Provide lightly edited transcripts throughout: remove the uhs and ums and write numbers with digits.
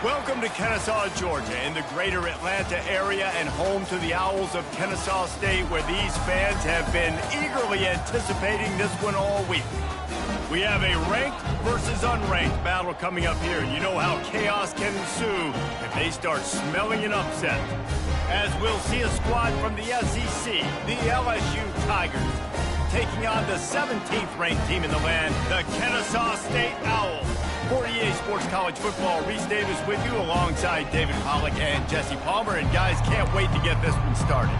Welcome to Kennesaw, Georgia, in the greater Atlanta area and home to the Owls of Kennesaw State, where these fans have been eagerly anticipating this one all week. We have a ranked versus unranked battle coming up here. You know how chaos can ensue if they start smelling an upset. As we'll see a squad from the SEC, the LSU Tigers, taking on the 17th ranked team in the land, the Kennesaw State Owls. For EA Sports College Football, Reese Davis with you alongside David Pollack and Jesse Palmer. And guys, can't wait to get this one started.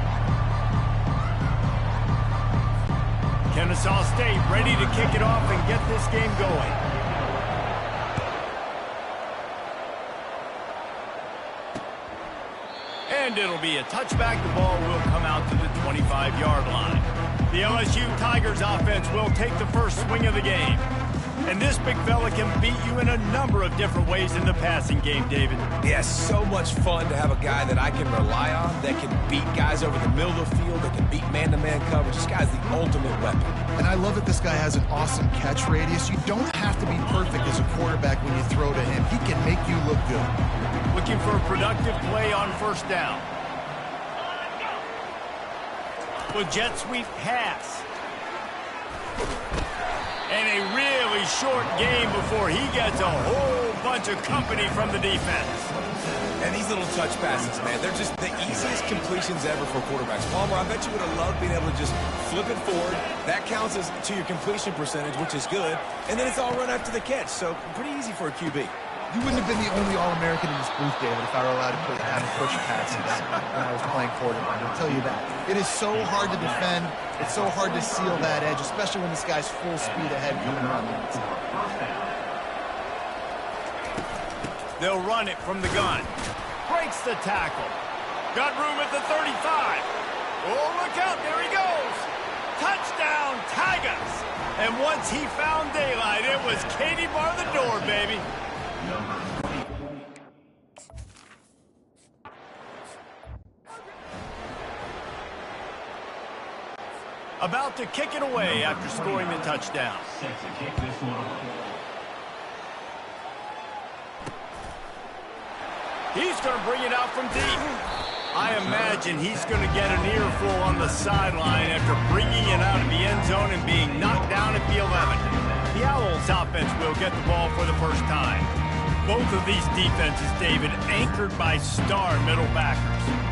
Kennesaw State ready to kick it off and get this game going. And it'll be a touchback. The ball will come out to the 25-yard line. The LSU Tigers offense will take the first swing of the game. And this big fella can beat you in a number of different ways in the passing game, David. Yeah, so much fun to have a guy that I can rely on, that can beat guys over the middle of the field, that can beat man-to-man coverage. This guy's the ultimate weapon. And I love that this guy has an awesome catch radius. You don't have to be perfect as a quarterback when you throw to him. He can make you look good. Looking for a productive play on first down. With jet sweep pass. And a really short game before he gets a whole bunch of company from the defense. And these little touch passes, man, they're just the easiest completions ever for quarterbacks. Palmer, I bet you would have loved being able to just flip it forward. That counts as to your completion percentage, which is good. And then it's all run after the catch, so pretty easy for a QB. You wouldn't have been the only All-American in this booth, David, if I were allowed to have push passes when I was playing quarterback. I'll tell you that. It is so hard to defend. It's so hard to seal that edge, especially when this guy's full speed ahead coming on the inside. They'll run it from the gun. Breaks the tackle. Got room at the 35. Oh, look out. There he goes. Touchdown, Tigers. And once he found daylight, it was Katie bar the door, baby. About to kick it away after scoring the touchdown. He's going to bring it out from deep. I imagine he's going to get an earful on the sideline after bringing it out of the end zone and being knocked down at the 11. The Owls offense will get the ball for the first time. Both of these defenses, David, anchored by star middle backers.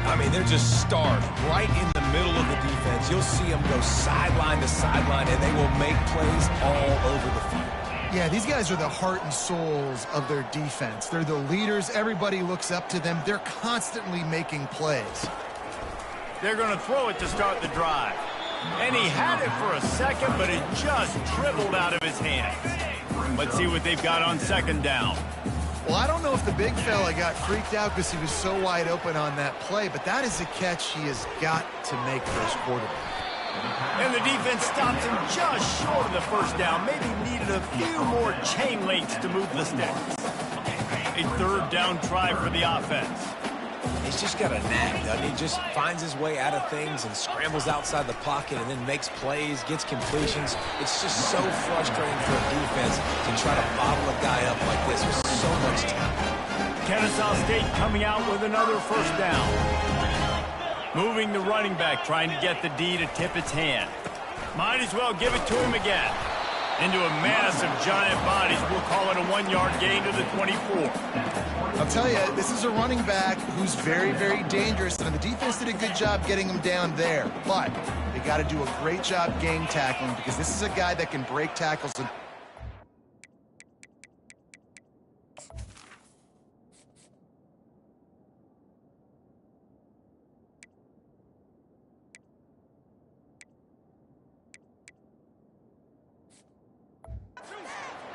I mean, they're just stars right in the middle of the defense. You'll see them go sideline to sideline, and they will make plays all over the field. Yeah, these guys are the heart and souls of their defense. They're the leaders. Everybody looks up to them. They're constantly making plays. They're going to throw it to start the drive. And he had it for a second, but it just dribbled out of his hands. Let's see what they've got on second down. Well, I don't know if the big fella got freaked out because he was so wide open on that play, but that is a catch he has got to make for his quarterback. And the defense stops him just short of the first down. Maybe needed a few more chain links to move the sticks. A third down try for the offense. He's just got a knack, doesn't he? Just finds his way out of things and scrambles outside the pocket and then makes plays, gets completions. It's just so frustrating for a defense to try to bottle a guy up like this with so much talent. Kennesaw State coming out with another first down. Moving the running back, trying to get the D to tip its hand. Might as well give it to him again. Into a mass of giant bodies. We'll call it a 1-yard gain to the 24. I'll tell you, this is a running back who's very, very dangerous, and the defense did a good job getting him down there. But they got to do a great job gang tackling because this is a guy that can break tackles. And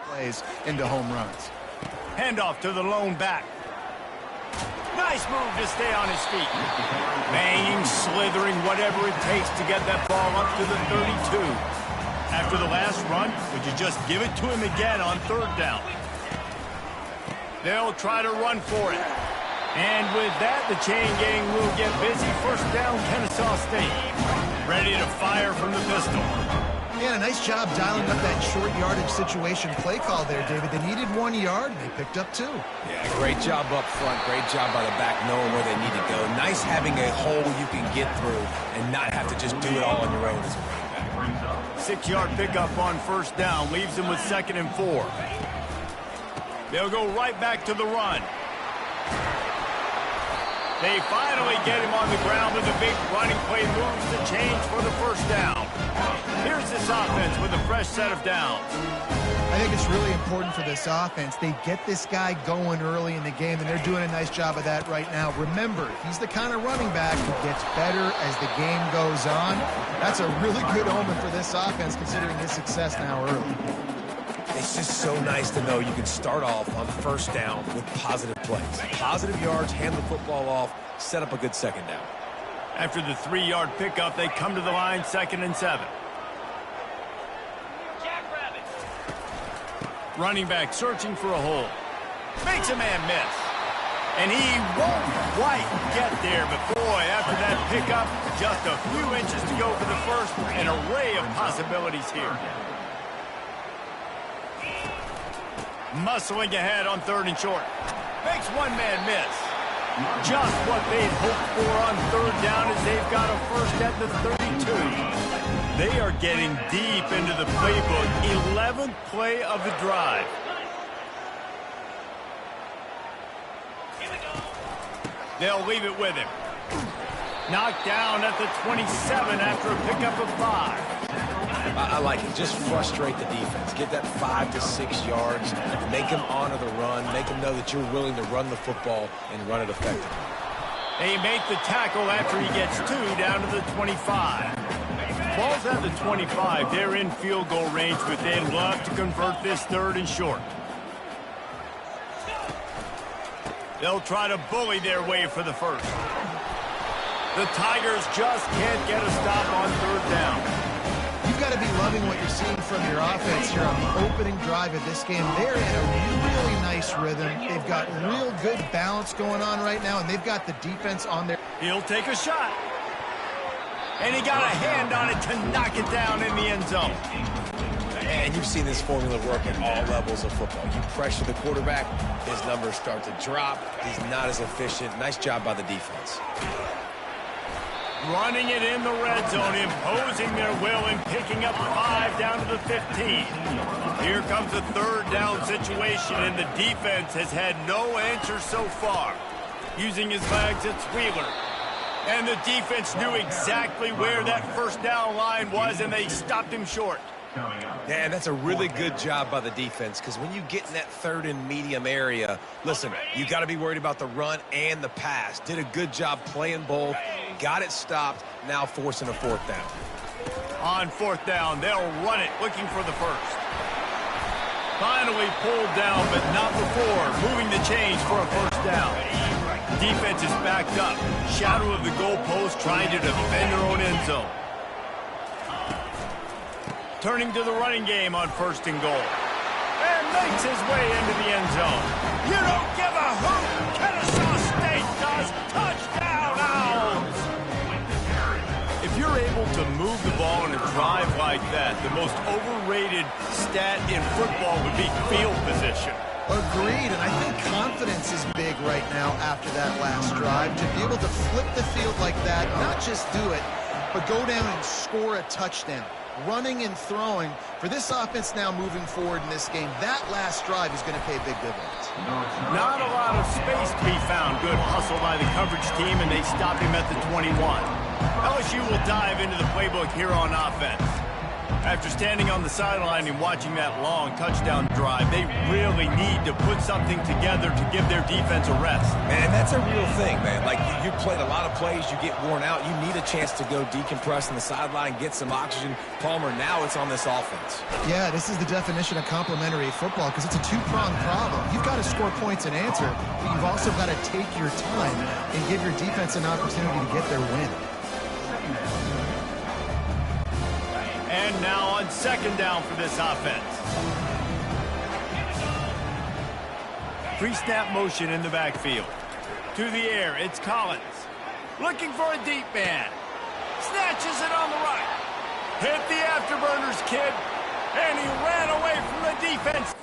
plays into home runs. Handoff to the lone back. Nice move to stay on his feet. Banging, slithering, whatever it takes to get that ball up to the 32. After the last run, would you just give it to him again on third down? They'll try to run for it. And with that, the chain gang will get busy. First down, Kennesaw State. Ready to fire from the pistol. Yeah, a nice job dialing up that short yardage situation play call there, David. They needed 1 yard, and they picked up 2. Yeah, great job up front. Great job by the back knowing where they need to go. Nice having a hole you can get through and not have to just do it all on your own as a running back. 6-yard pickup on first down. Leaves them with 2nd and 4. They'll go right back to the run. They finally get him on the ground with a big running play, moves the change for the first down. Here's this offense with a fresh set of downs. I think it's really important for this offense. They get this guy going early in the game, and they're doing a nice job of that right now. Remember, he's the kind of running back who gets better as the game goes on. That's a really good omen for this offense, considering his success now early. It's just so nice to know you can start off on first down with positive plays. Positive yards, hand the football off, set up a good second down. After the 3-yard pickup, they come to the line, 2nd and 7. Running back searching for a hole. Makes a man miss. And he won't quite get there, but boy, after that pickup, just a few inches to go for the first. An array of possibilities here. Muscling ahead on 3rd and short. Makes one man miss. Just what they'd hoped for on 3rd down as they've got a first at the 32. They are getting deep into the playbook. 11th play of the drive. They'll leave it with him. Knocked down at the 27 after a pickup of 5. I like it. Just frustrate the defense. Get that 5 to 6 yards. Make them honor the run. Make them know that you're willing to run the football and run it effectively. They make the tackle after he gets 2 down to the 25. Ball's at the 25. They're in field goal range, but they'd love to convert this 3rd and short. They'll try to bully their way for the first. The Tigers just can't get a stop on 3rd down. You've got to be loving what you're seeing from your offense here on the opening drive of this game. They're in a really nice rhythm. They've got real good balance going on right now, and they've got the defense on their... He'll take a shot. And he got a hand on it to knock it down in the end zone. And you've seen this formula work at all levels of football. You pressure the quarterback, his numbers start to drop. He's not as efficient. Nice job by the defense. Running it in the red zone, imposing their will and picking up 5 down to the 15. Here comes a 3rd down situation, and the defense has had no answer so far. Using his legs, it's Wheeler. And the defense knew exactly where that first down line was, and they stopped him short. Yeah, that's a really good job by the defense, because when you get in that 3rd and medium area, listen, you got to be worried about the run and the pass. Did a good job playing both, got it stopped, now forcing a 4th down. On 4th down, they'll run it, looking for the first. Finally pulled down, but not before, moving the chains for a first down. Defense is backed up, shadow of the goalpost, trying to defend their own end zone. Turning to the running game on 1st and goal. And makes his way into the end zone. You don't give a hoot. Kennesaw State does. Touchdown, Owls! If you're able to move the ball in a drive like that, the most overrated stat in football would be field position. Agreed, and I think confidence is big right now after that last drive. To be able to flip the field like that, not just do it, but go down and score a touchdown. Running and throwing for this offense now moving forward in this game. That last drive is going to pay big dividends. Not a lot of space to be found. Good hustle by the coverage team, and they stop him at the 21. LSU will dive into the playbook here on offense. After standing on the sideline and watching that long touchdown drive, they really need to put something together to give their defense a rest. And that's a real thing, man. Like, you played a lot of plays, you get worn out, you need a chance to go decompress on the sideline, get some oxygen. Palmer, now it's on this offense. Yeah, this is the definition of complementary football, because it's a two-pronged problem. You've got to score points and answer, but you've also got to take your time and give your defense an opportunity to get their win. And now on 2nd down for this offense. Pre-snap motion in the backfield. To the air, it's Collins. Looking for a deep man. Snatches it on the right. Hit the afterburners, kid. And he ran away from the defense.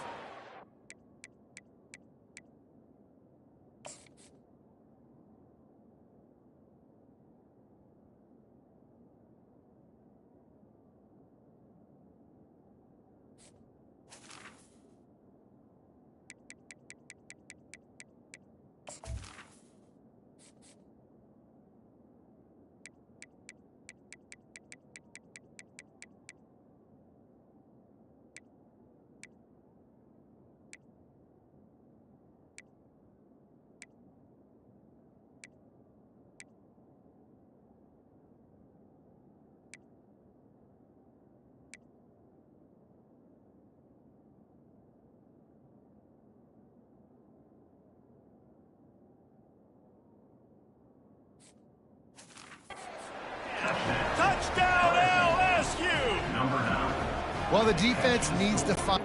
Touchdown, LSU! Number 9. Well, the defense needs to find...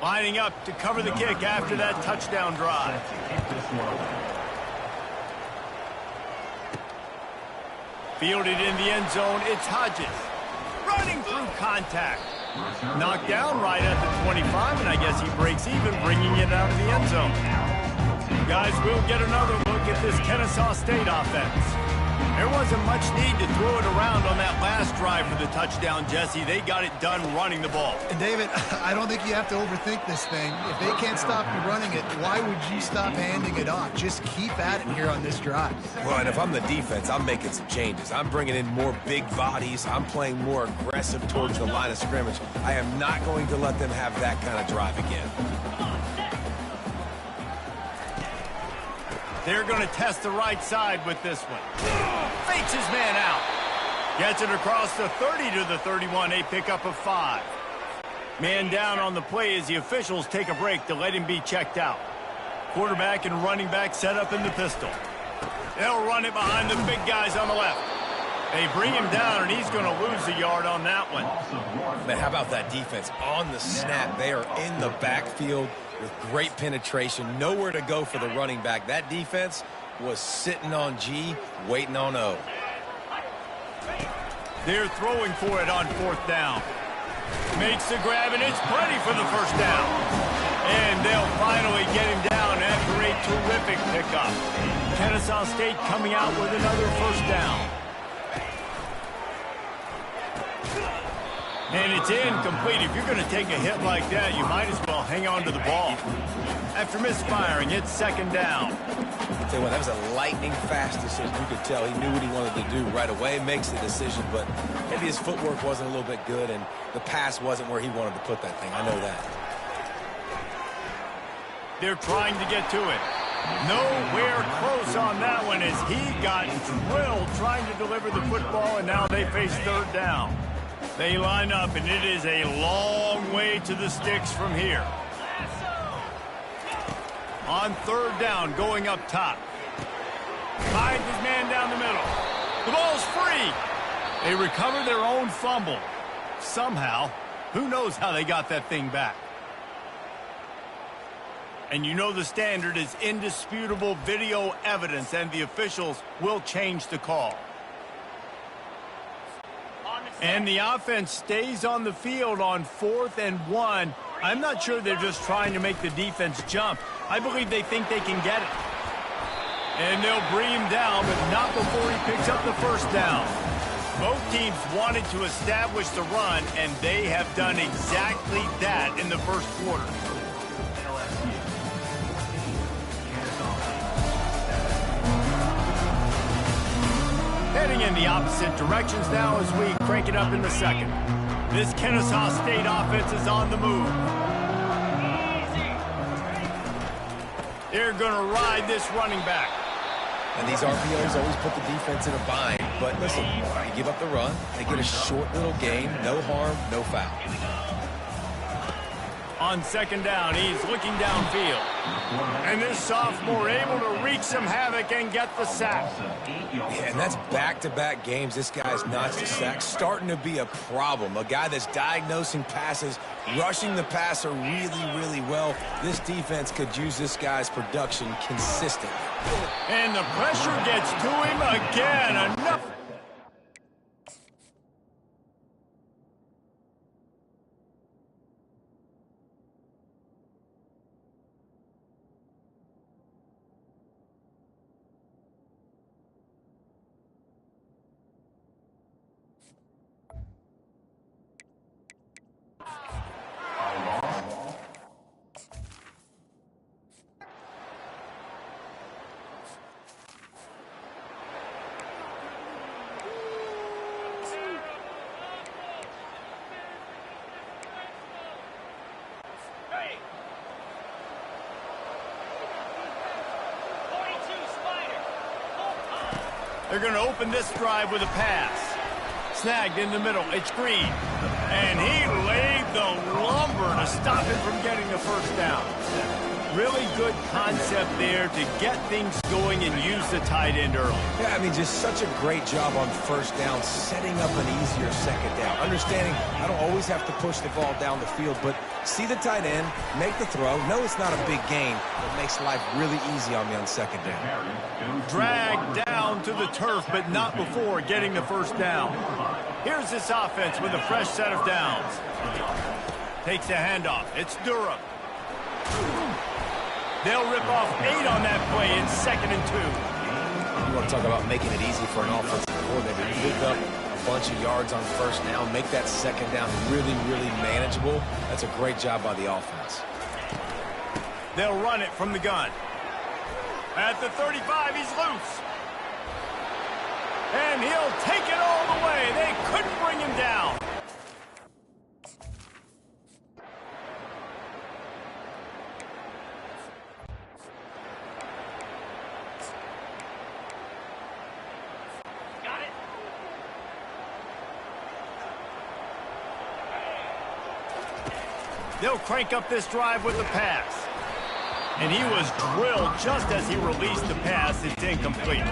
Lining up to cover the kick after that touchdown drive. Fielded in the end zone, it's Hodges. Running through contact. Knocked down right at the 25, and I guess he breaks even, bringing it out of the end zone. Guys, we'll get another look at this Kennesaw State offense. There wasn't much need to throw it around on that last drive for the touchdown, Jesse. They got it done running the ball. And David, I don't think you have to overthink this thing. If they can't stop you running it, why would you stop handing it off? Just keep at it here on this drive. Well, and if I'm the defense, I'm making some changes. I'm bringing in more big bodies. I'm playing more aggressive towards the line of scrimmage. I am not going to let them have that kind of drive again. They're going to test the right side with this one. Fakes his man out. Gets it across the 30 to the 31. A pickup of 5. Man down on the play as the officials take a break to let him be checked out. Quarterback and running back set up in the pistol. They'll run it behind the big guys on the left. They bring him down, and he's going to lose a yard on that one. Man, how about that defense? On the snap, they are in the backfield with great penetration. Nowhere to go for the running back. That defense was sitting on G, waiting on O. They're throwing for it on 4th down. Makes the grab, and it's plenty for the first down. And they'll finally get him down after a terrific pickup. Kennesaw State coming out with another first down. And it's incomplete. If you're going to take a hit like that, you might as well hang on to the ball. After misfiring, it's 2nd down. I'll tell you what, that was a lightning-fast decision. You could tell he knew what he wanted to do right away, makes the decision, but maybe his footwork wasn't a little bit good, and the pass wasn't where he wanted to put that thing. I know that. They're trying to get to it. Nowhere close on that one as he got drilled trying to deliver the football, and now they face 3rd down. They line up, and it is a long way to the sticks from here. On 3rd down, going up top. Finds his man down the middle. The ball's free. They recover their own fumble. Somehow, who knows how they got that thing back. And you know the standard is indisputable video evidence, and the officials will change the call. And the offense stays on the field on 4th and 1. I'm not sure they're just trying to make the defense jump. I believe they think they can get it. And they'll bring him down, but not before he picks up the first down. Both teams wanted to establish the run, and they have done exactly that in the first quarter. Heading in the opposite directions now as we crank it up in the 2nd. This Kennesaw State offense is on the move. They're going to ride this running back. And these RPOs always put the defense in a bind. But listen, they give up the run. They get a short little gain. No harm, no foul. On second down, he's looking downfield. And this sophomore able to wreak some havoc and get the sack. Yeah, and that's back-to-back games. This guy's notched a sack, starting to be a problem. A guy that's diagnosing passes, rushing the passer really, really well. This defense could use this guy's production consistently. And the pressure gets to him again. Enough. They're going to open this drive with a pass. Snagged in the middle. It's Green. And he laid the lumber to stop him from getting the first down. Really good concept there to get things going and use the tight end early. Yeah, I mean, just such a great job on first down, setting up an easier second down. Understanding I don't always have to push the ball down the field, but see the tight end, make the throw. No, it's not a big gain, but makes life really easy on me on second down. Dragged down to the turf, but not before getting the first down. Here's this offense with a fresh set of downs. Takes the handoff. It's Durham. They'll rip off 8 on that play in 2nd and 2. You want to talk about making it easy for an offensive coordinator. You pick up a bunch of yards on first down, make that second down really, really manageable. That's a great job by the offense. They'll run it from the gun. At the 35, he's loose. And he'll take it all the way. They couldn't bring him down. They'll crank up this drive with the pass. And he was drilled just as he released the pass. It's incomplete.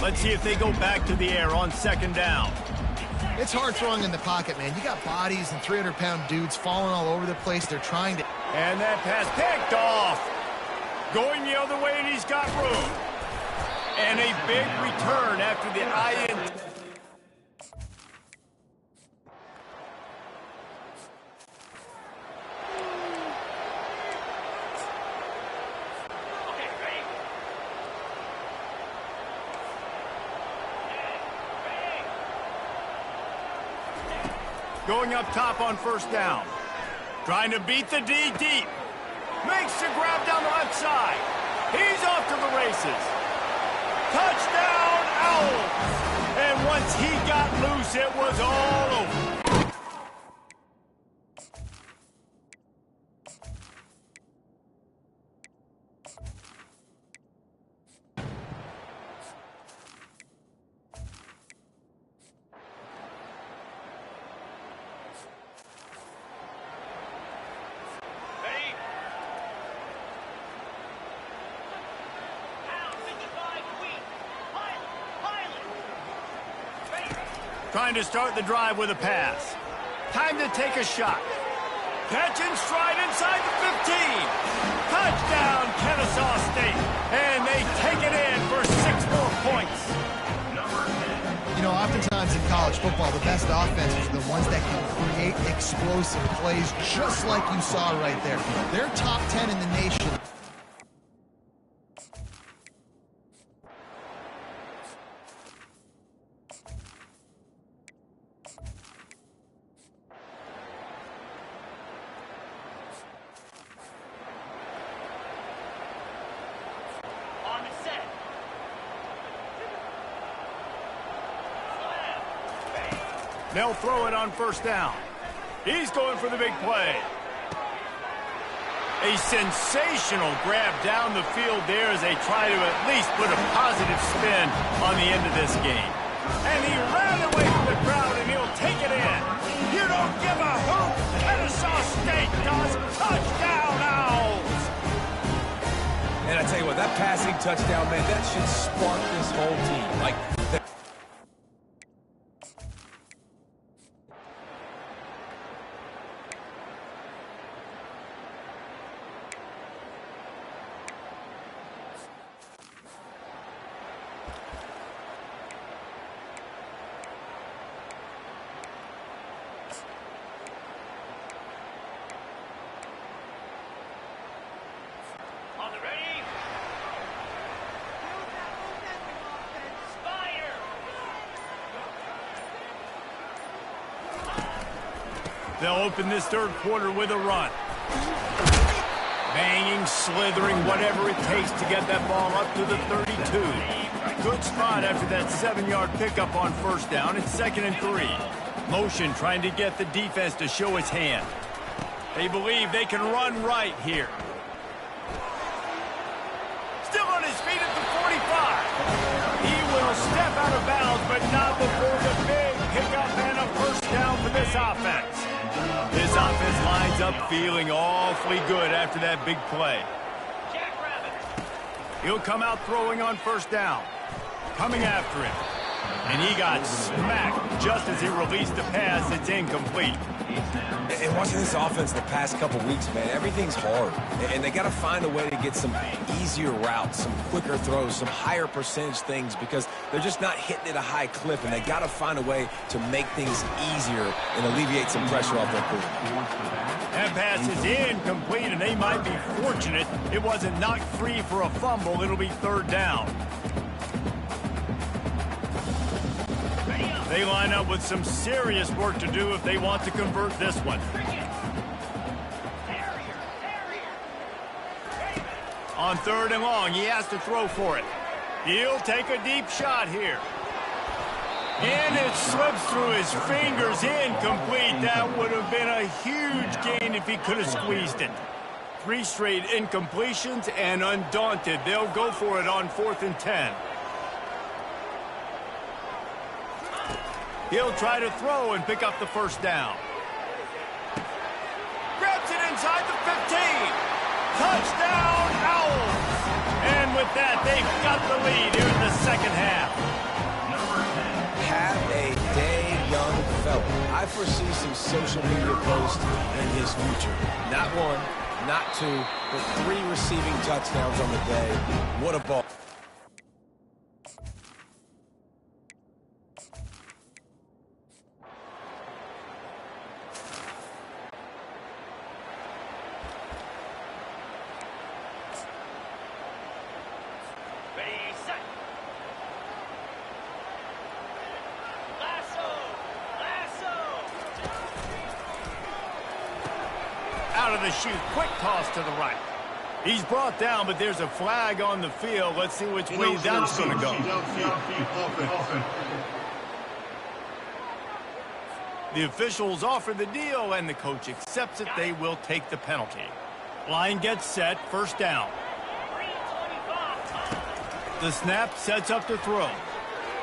Let's see if they go back to the air on second down. It's hard throwing in the pocket, man. You got bodies and 300-pound dudes falling all over the place. They're trying to... And that pass picked off. Going the other way, and he's got room. And a big return after the INT. Going up top on first down. Trying to beat the D deep. Makes the grab down the left side. He's off to the races. Touchdown, Owls. And once he got loose, it was all over. Trying to start the drive with a pass. Time to take a shot. Catch and stride inside the 15. Touchdown, Kennesaw State. And they take it in for 6 more points. You know, oftentimes in college football, the best offenses are the ones that can create explosive plays, just like you saw right there. They're top 10 in the nation. They'll throw it on first down. He's going for the big play. A sensational grab down the field there as they try to at least put a positive spin on the end of this game. And he ran away from the crowd, and he'll take it in. You don't give a hoot. Kennesaw State does passing touchdown, man. That should spark this whole team. Like, they'll open this third quarter with a run. Banging, slithering, whatever it takes to get that ball up to the 32. Good spot after that 7-yard pickup on first down. It's 2nd and 3. Motion trying to get the defense to show its hand. They believe they can run right here. Still on his feet at the 45. He will step out of bounds, but not before the big pickup and a first down for this offense. This offense lines up feeling awfully good after that big play. He'll come out throwing on first down. Coming after him. And he got smacked just as he released the pass. It's incomplete. And watching this offense the past couple weeks, man, everything's hard. And they got to find a way to get some easier routes, some quicker throws, some higher percentage things because they're just not hitting at a high clip. And they got to find a way to make things easier and alleviate some pressure off their quarterback. That pass is incomplete, and they might be fortunate it wasn't knocked free for a fumble. It'll be 3rd down. They line up with some serious work to do if they want to convert this one. On 3rd and long, he has to throw for it. He'll take a deep shot here. And it slips through his fingers, incomplete. That would have been a huge gain if he could have squeezed it. 3 straight incompletions, and undaunted, they'll go for it on 4th and 10. He'll try to throw and pick up the first down. Grabs it inside the 15. Touchdown, Owls. And with that, they've got the lead here in the second half. Have a day, young fella. I foresee some social media posts in his future. Not 1, not 2, but 3 receiving touchdowns on the day. What a ball. Out of the chute, quick toss to the right. He's brought down, but there's a flag on the field. Let's see which way that's going to go. The officials offer the deal, and the coach accepts it. They will take the penalty. Line gets set, first down. The snap sets up the throw.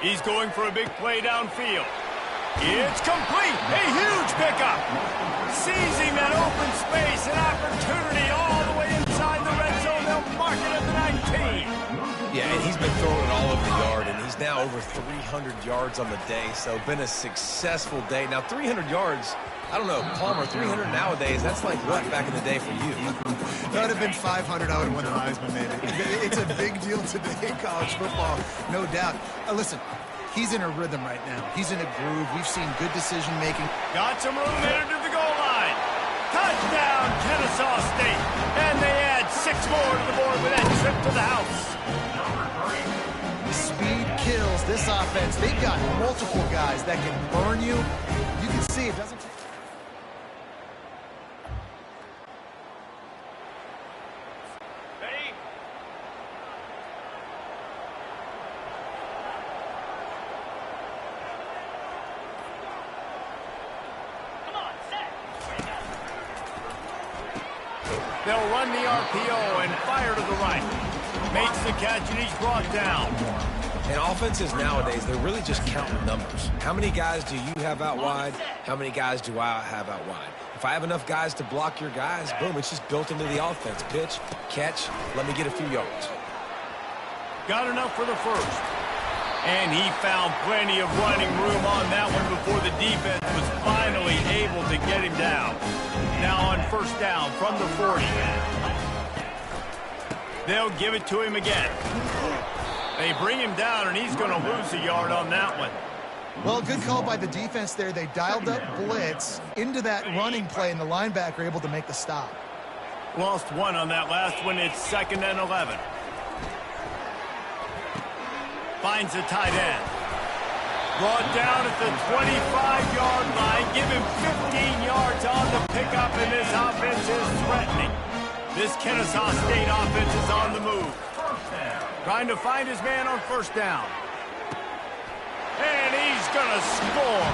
He's going for a big play downfield. It's complete. A huge pickup. Seizing that open space, an opportunity all the way inside the red zone. They'll mark it at the 19. Yeah, and he's been throwing it all over the yard, and he's now over 300 yards on the day, so been a successful day. Now, 300 yards, I don't know, Palmer, 300 nowadays, that's like what back in the day for you? That would have been 500. I would have won the Heisman, maybe. It's a big deal today in college football, no doubt. Listen, he's in a rhythm right now. He's in a groove. We've seen good decision-making. Got some room headed to the goal line. Touchdown, Kennesaw State. And they add 6 more to the board with that trip to the house. Speed kills this offense. They've got multiple guys that can burn you. You can see it doesn't take... They'll run the RPO and fire to the right. Makes the catch, and he's brought down. And offenses nowadays, they're really just counting numbers. How many guys do you have out wide? How many guys do I have out wide? If I have enough guys to block your guys, boom, it's just built into the offense. Pitch, catch, let me get a few yards. Got enough for the first. And he found plenty of running room on that one before the defense was finally able to get him down. Now on first down from the 40. They'll give it to him again. They bring him down, and he's going to lose a yard on that one. Well, good call by the defense there. They dialed up blitz into that running play, and the linebacker able to make the stop. Lost one on that last one. It's 2nd and 11. Finds the tight end. Brought down at the 25-yard line. Give him 15 yards on the pickup, and this offense is threatening. This Kennesaw State offense is on the move. Trying to find his man on first down. And he's going to score.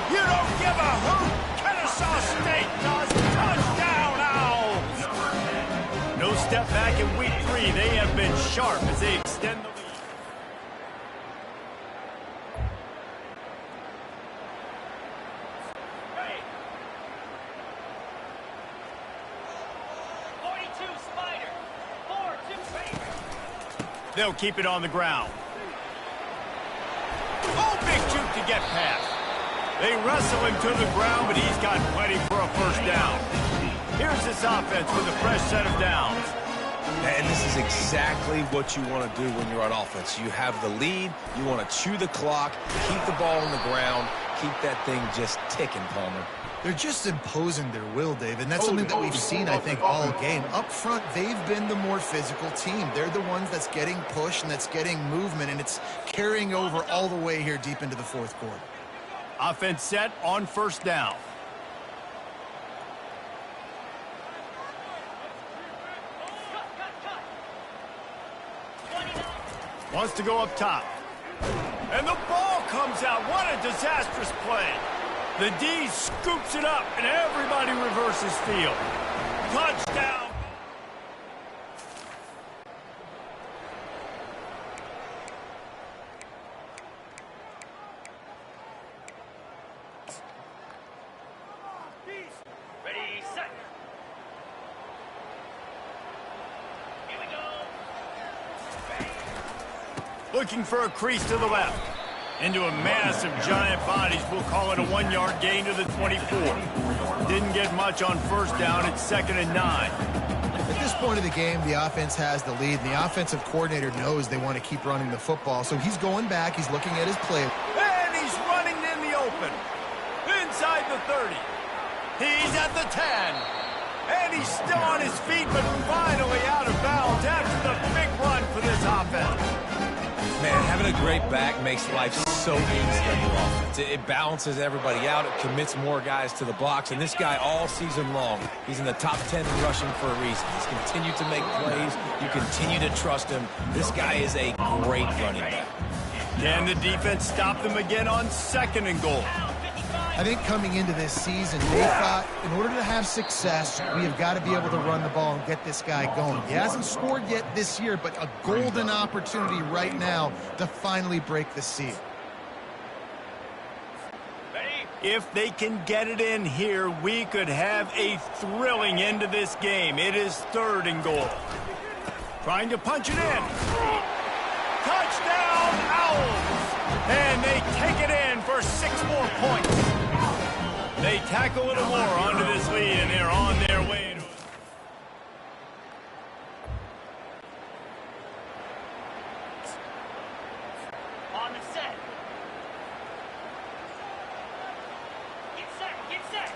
You don't give a hoot. Kennesaw State does. Touchdown, Owls. No step back in week 3. They have been sharp as they extend the lead. They'll keep it on the ground. Oh, big juke to get past. They wrestle him to the ground, but he's got plenty for a first down. Here's this offense with a fresh set of downs. And this is exactly what you want to do when you're on offense. You have the lead. You want to chew the clock, keep the ball on the ground, keep that thing just ticking, Palmer. They're just imposing their will, Dave, and that's something that we've seen, I think, all game. Up front, they've been the more physical team. They're the ones that's getting pushed and that's getting movement, and it's carrying over all the way here deep into the fourth quarter. Offense set on first down. Wants to go up top. And the ball comes out. What a disastrous play. The D scoops it up, and everybody reverses field. Touchdown. Ready, set. Here we go. Looking for a crease to the left. Into a mass of giant bodies. We'll call it a 1-yard gain to the 24. Didn't get much on first down. It's 2nd and 9. At this point of the game, the offense has the lead, and the offensive coordinator knows they want to keep running the football. So he's going back. He's looking at his play. And he's running in the open. Inside the 30. He's at the 10. And he's still on his feet, but finally out of bounds after the big run for this offense. Man, having a great back makes life so easy on your offense. It balances everybody out. It commits more guys to the blocks. And this guy all season long, he's in the top 10 in rushing for a reason. He's continued to make plays. You continue to trust him. This guy is a great running back. Can the defense stop them again on 2nd and goal? I think coming into this season, they thought in order to have success, we have got to be able to run the ball and get this guy going. He hasn't scored yet this year, but a golden opportunity right now to finally break the seal. If they can get it in here, we could have a thrilling end to this game. It is 3rd and goal. Trying to punch it in. Touchdown, Owls! And they take it in for 6 more points. They tack a little more onto this lead, and they're on their way to it. On the set. Get set, get set.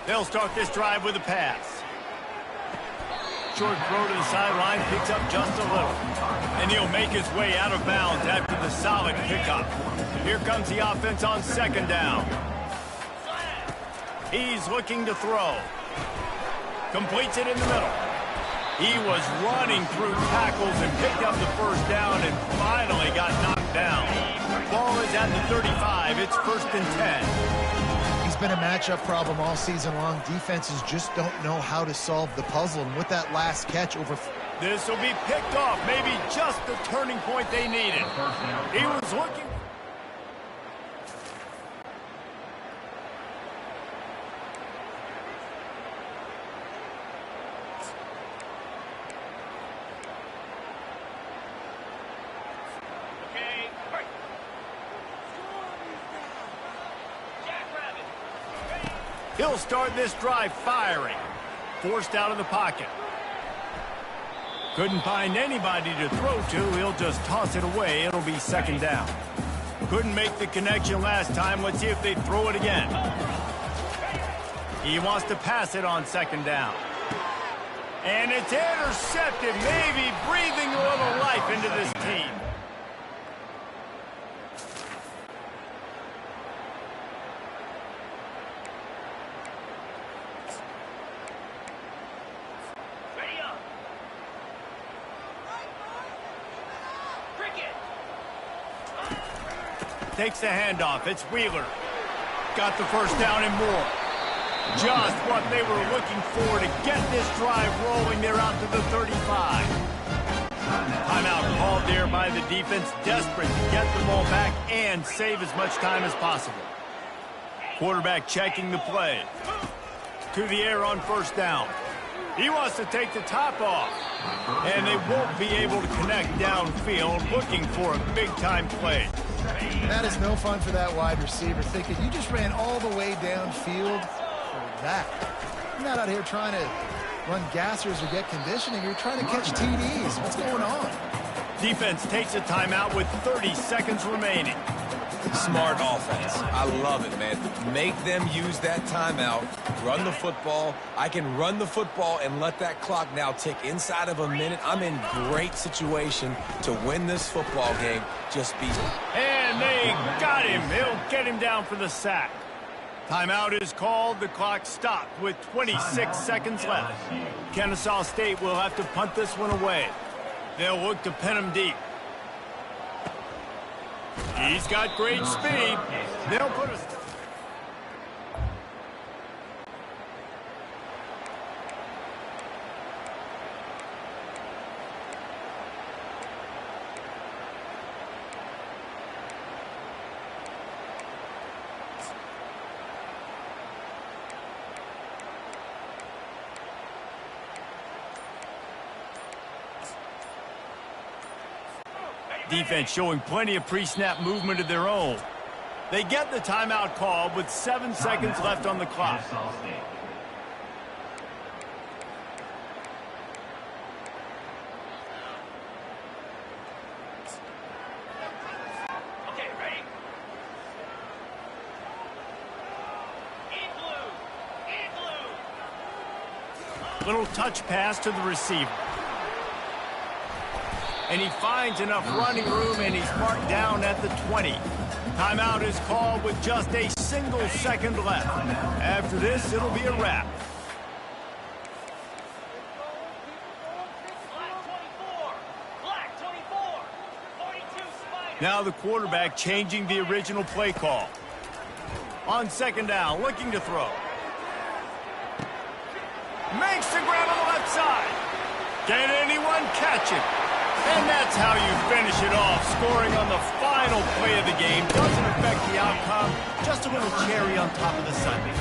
They'll start this drive with a pass. Short throw to the sideline, picks up just a little. And he'll make his way out of bounds after the solid pickup. Here comes the offense on 2nd down. He's looking to throw. Completes it in the middle. He was running through tackles and picked up the first down and finally got knocked down. Ball is at the 35. It's 1st and 10. He's been a matchup problem all season long. Defenses just don't know how to solve the puzzle. And with that last catch over... This will be picked off. Maybe just the turning point they needed. He was looking... He'll start this drive firing. Forced out of the pocket. Couldn't find anybody to throw to. He'll just toss it away. It'll be second down. Couldn't make the connection last time. Let's see if they throw it again. He wants to pass it on second down. And it's intercepted, maybe breathing a little life into this team. Ready up. Cricket. Takes the handoff. It's Wheeler. Got the first down and more. Just what they were looking for to get this drive rolling. They're out to the 35. Timeout called there by the defense, desperate to get the ball back and save as much time as possible. Quarterback checking the play. To the air on first down. He wants to take the top off. And they won't be able to connect downfield, looking for a big-time play. That is no fun for that wide receiver, thinking you just ran all the way downfield for that. You're not out here trying to run gassers or get conditioning. You're trying to catch TDs. What's going on? Defense takes a timeout with 30 seconds remaining. Smart offense. I love it, man. Make them use that timeout. Run the football. I can run the football and let that clock now tick inside of a minute. I'm in great situation to win this football game. Just be... And they got him. They'll get him down for the sack. Timeout is called. The clock stopped with 26 seconds left. Kennesaw State will have to punt this one away. They'll look to pin him deep. He's got great speed. They'll put us... Defense showing plenty of pre-snap movement of their own. They get the timeout called with 7 seconds left on the clock. Okay, ready? In blue. In blue. Little touch pass to the receiver. And he finds enough running room, and he's marked down at the 20. Timeout is called with just a single second left. After this, it'll be a wrap. Black 24. Black 24. 42 Spider. Now the quarterback changing the original play call. On second down, looking to throw. Makes the grab on the left side. Can anyone catch it? And that's how you finish it off, scoring on the final play of the game. Doesn't affect the outcome, just a little cherry on top of the sundae.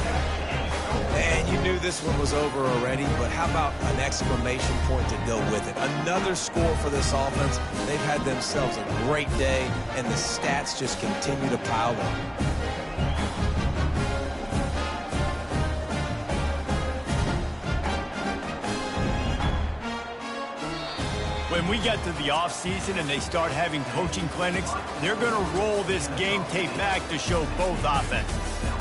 And you knew this one was over already, but how about an exclamation point to go with it? Another score for this offense. They've had themselves a great day, and the stats just continue to pile up. When we get to the offseason and they start having coaching clinics, they're going to roll this game tape back to show both offenses.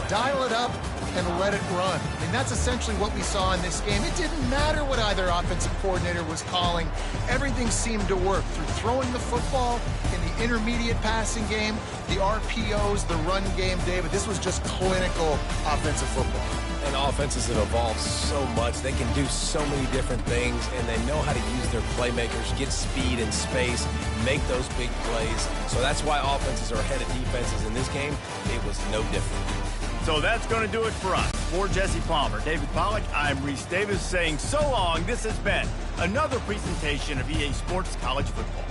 Dial it up and let it run. I mean, that's essentially what we saw in this game. It didn't matter what either offensive coordinator was calling. Everything seemed to work through throwing the football in the intermediate passing game, the RPOs, the run game, David. This was just clinical offensive football. And offenses have evolved so much. They can do so many different things, and they know how to use their playmakers, get speed and space, make those big plays. So that's why offenses are ahead of defenses in this game. It was no different. So that's going to do it for us. For Jesse Palmer, David Pollack, I'm Reese Davis saying so long. This has been another presentation of EA Sports College Football.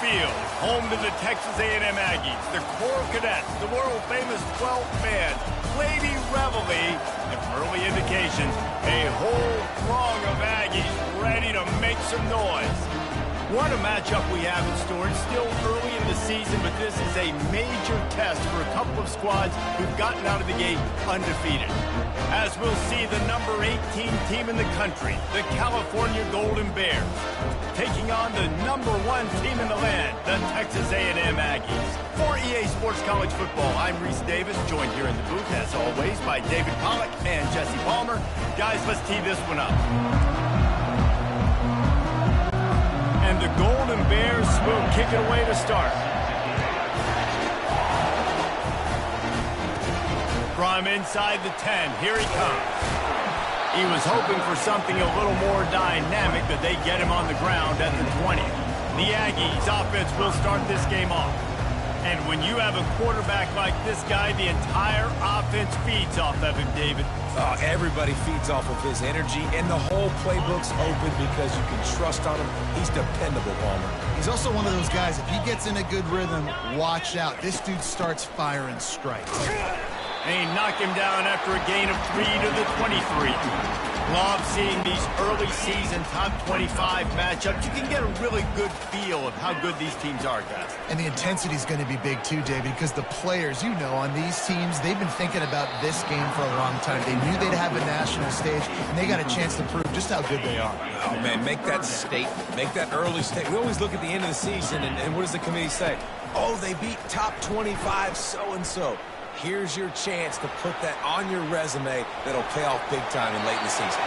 field, home to the Texas A&M Aggies, the Coral Cadets, the world-famous 12 fans, Lady Reveille, and early indications, a whole throng of Aggies ready to make some noise. What a matchup we have in store. It's still early in the season, but this is a major test for a couple of squads who've gotten out of the gate undefeated. As we'll see the number 18 team in the country, the California Golden Bears, taking on the number 1 team in the land, the Texas A&M Aggies. For EA Sports College Football, I'm Reese Davis, joined here in the booth, as always, by David Pollack and Jesse Palmer. Guys, let's tee this one up. And the Golden Bears will kick it away to start. From inside the 10, here he comes. He was hoping for something a little more dynamic, but they get him on the ground at the 20. The Aggies offense will start this game off. And when you have a quarterback like this guy, the entire offense feeds off of him, David. Everybody feeds off of his energy, and the whole playbook's open because you can trust on him. He's dependable, Palmer. He's also one of those guys, if he gets in a good rhythm, watch out. This dude starts firing strikes. They knock him down after a gain of 3 to the 23. Love seeing these early season top 25 matchups. You can get a really good feel of how good these teams are, guys. And the intensity is going to be big too, David, because the players, you know, on these teams, they've been thinking about this game for a long time. They knew they'd have a national stage, and they got a chance to prove just how good they are. Oh, man, make that statement. Make that early statement. We always look at the end of the season, and what does the committee say? Oh, they beat top 25 so-and-so. Here's your chance to put that on your resume that'll pay off big time in late in the season.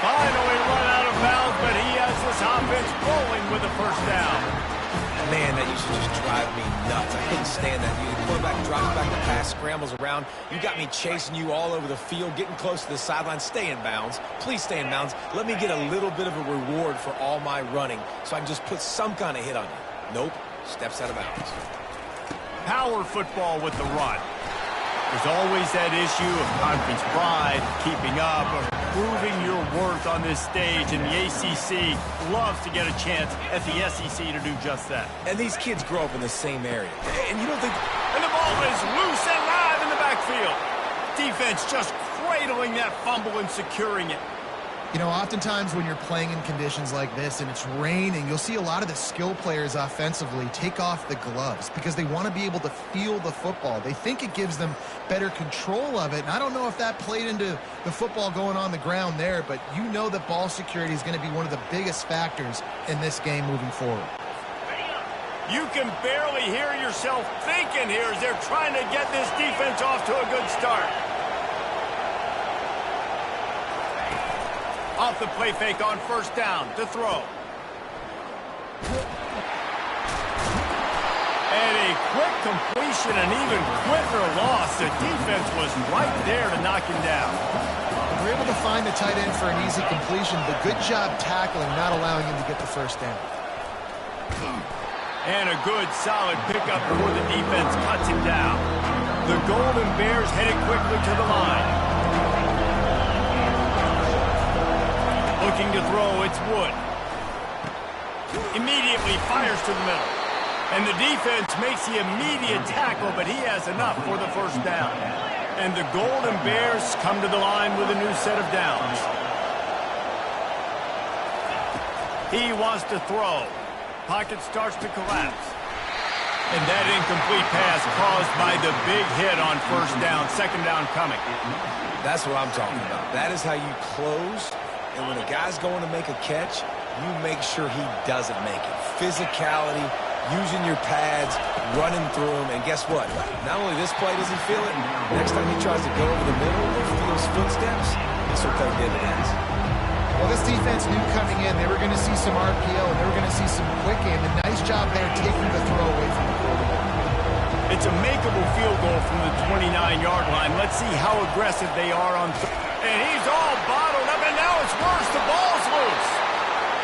Finally run out of bounds, but he has this offense rolling with a first down. Man, that used to just drive me nuts. I couldn't stand that. The quarterback drops back the pass, scrambles around. You got me chasing you all over the field, getting close to the sideline. Stay in bounds. Please stay in bounds. Let me get a little bit of a reward for all my running so I can just put some kind of hit on you. Nope. Steps out of bounds. Power football with the run. There's always that issue of conference pride, keeping up, or proving your worth on this stage, and the ACC loves to get a chance at the SEC to do just that. And these kids grow up in the same area. And you don't think... And the ball is loose and live in the backfield. Defense just cradling that fumble and securing it. You know, oftentimes when you're playing in conditions like this and it's raining, you'll see a lot of the skill players offensively take off the gloves because they want to be able to feel the football. They think it gives them better control of it. And I don't know if that played into the football going on the ground there, but you know that ball security is going to be one of the biggest factors in this game moving forward. You can barely hear yourself thinking here as they're trying to get this defense off to a good start. Off the play fake on first down to throw. And a quick completion, and even quicker loss. The defense was right there to knock him down. They're able to find the tight end for an easy completion, but good job tackling, not allowing him to get the first down. And a good, solid pickup before the defense cuts him down. The Golden Bears headed quickly to the line. Looking to throw, it's Wood. Immediately fires to the middle. And the defense makes the immediate tackle, but he has enough for the first down. And the Golden Bears come to the line with a new set of downs. He wants to throw. Pocket starts to collapse. And that incomplete pass caused by the big hit on first down. Second down coming. That's what I'm talking about. That is how you close. And when a guy's going to make a catch, you make sure he doesn't make it. Physicality, using your pads, running through them. And guess what? Not only this play does he feel it, next time he tries to go over the middle or feels footsteps, this will pay dividends. Well, this defense knew coming in they were going to see some RPO and they were going to see some quick game. And nice job there taking the throw away from the quarterback. It's a makeable field goal from the 29-yard line. Let's see how aggressive they are on third. And he's all bottled up, and now it's worse. The ball's loose.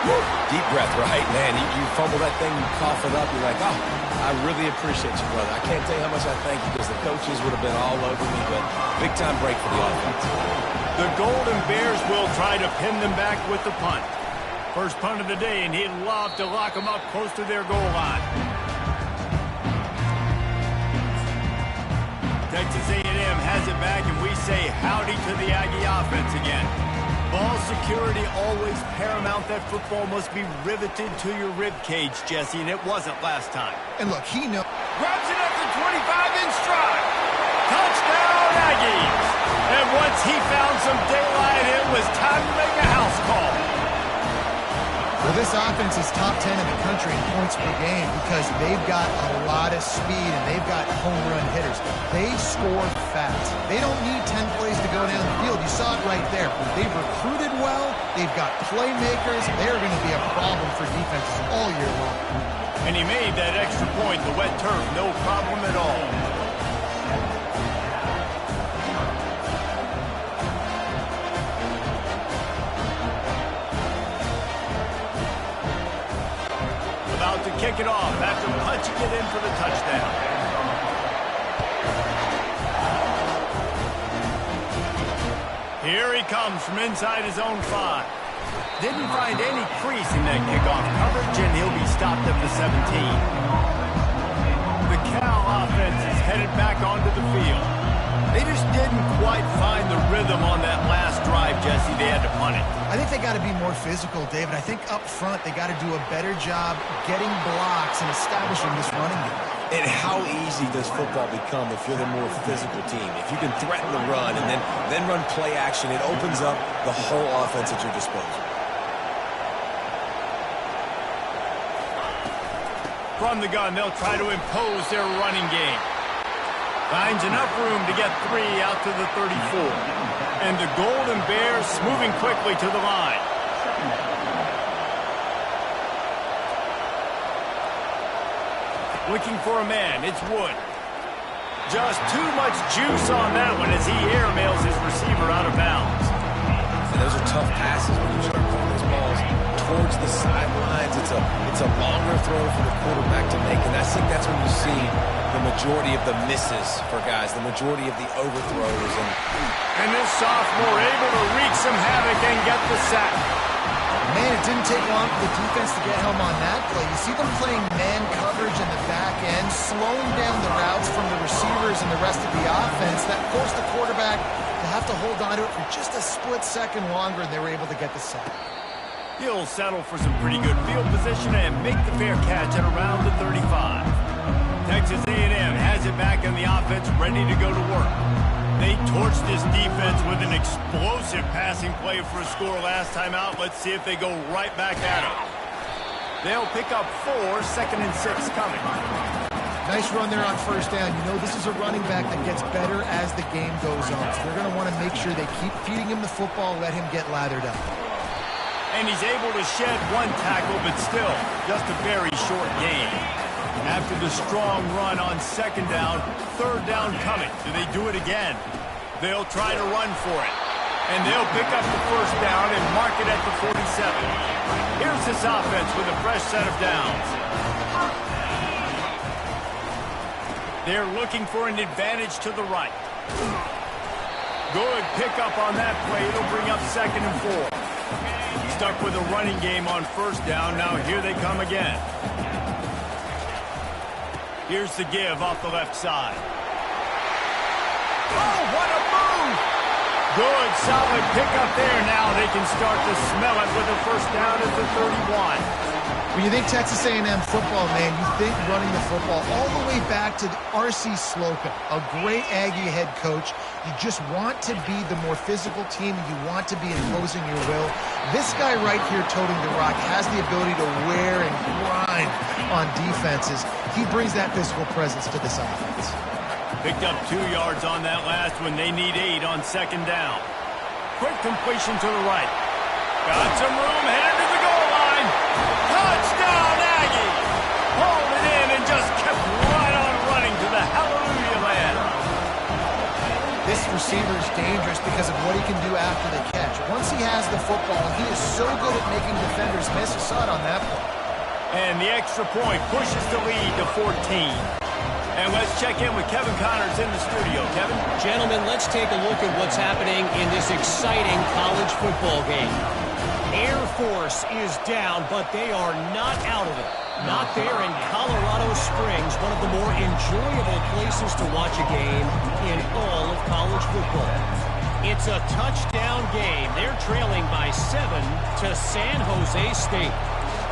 Woo. Deep breath, right, man? You fumble that thing, you cough it up, you're like, oh, I really appreciate you, brother. I can't tell you how much I thank you because the coaches would have been all over me, but big-time break for the offense. The Golden Bears will try to pin them back with the punt. First punt of the day, and he'd love to lock them up close to their goal line. Texas A&M has it back, and we say howdy to the Aggie offense again. Ball security always paramount. That football must be riveted to your rib cage, Jesse, and it wasn't last time. And look, he knows. Grabs it at the 25 in stride. Touchdown, Aggies! And once he found some daylight, it was time to make a house call. Well, this offense is top 10 in the country in points per game because they've got a lot of speed and they've got home run hitters. They score fast. They don't need 10 plays to go down the field. You saw it right there. They've recruited well. They've got playmakers. They're going to be a problem for defenses all year long. And he made that extra point, the wet turf, no problem at all. About to kick it off after punching it in for the touchdown. Here he comes from inside his own 5. Didn't find any crease in that kickoff coverage, and he'll be stopped at the 17. The Cal offense is headed back onto the field. They just didn't quite find the rhythm on that last drive, Jesse. They had to punt it. I think they got to be more physical, David. I think up front they got to do a better job getting blocks and establishing this running game. And how easy does football become if you're the more physical team? If you can threaten the run and then run play action, it opens up the whole offense at your disposal. From the gun, they'll try to impose their running game. Finds enough room to get 3 out to the 34. And the Golden Bears moving quickly to the line. Looking for a man, it's Wood. Just too much juice on that one as he airmails his receiver out of bounds. And those are tough passes when you start throwing those balls towards the sidelines. It's a longer throw for the quarterback to make, and I think that's when you see the majority of the misses for guys, the majority of the overthrows. And this sophomore able to wreak some havoc and get the sack. Man, it didn't take long for the defense to get home on that play. You see them playing man coverage in the back end, slowing down the routes from the receivers and the rest of the offense. That forced the quarterback to have to hold on to it for just a split second longer, and they were able to get the sack. He'll settle for some pretty good field position and make the fair catch at around the 35. Texas A&M has it back on the offense, ready to go to work. They torched this defense with an explosive passing play for a score last time out. Let's see if they go right back at it. They'll pick up 4, 2nd and 6 coming. Nice run there on first down. You know, this is a running back that gets better as the game goes on. So they're going to want to make sure they keep feeding him the football, let him get lathered up. And he's able to shed 1 tackle, but still, just a very short gain. After the strong run on 2nd down, 3rd down coming. Do they do it again? They'll try to run for it. And they'll pick up the 1st down and mark it at the 47. Here's this offense with a fresh set of downs. They're looking for an advantage to the right. Good pickup on that play. It'll bring up 2nd and 4. Stuck with a running game on 1st down. Now here they come again. Here's the give off the left side. Oh, what a move! Good, solid pickup there. Now they can start to smell it with a 1st down at the 31. When you think Texas A&M football, man, you think running the football all the way back to R.C. Slocum, a great Aggie head coach. You just want to be the more physical team, and you want to be imposing your will. This guy right here toting the rock has the ability to wear and grind on defenses. He brings that physical presence to this offense. Picked up 2 yards on that last one. They need 8 on 2nd down. Quick completion to the right. Got some room, headed to the goal line. Touchdown, Aggie! Hauled it in and just kept right on running to the hallelujah land. This receiver is dangerous because of what he can do after the catch. Once he has the football, he is so good at making defenders miss. You saw it on that play. And the extra point pushes the lead to 14. And let's check in with Kevin Connors in the studio. Kevin? Gentlemen, let's take a look at what's happening in this exciting college football game. Air Force is down, but they are not out of it. Not there in Colorado Springs, one of the more enjoyable places to watch a game in all of college football. It's a touchdown game. They're trailing by 7 to San Jose State.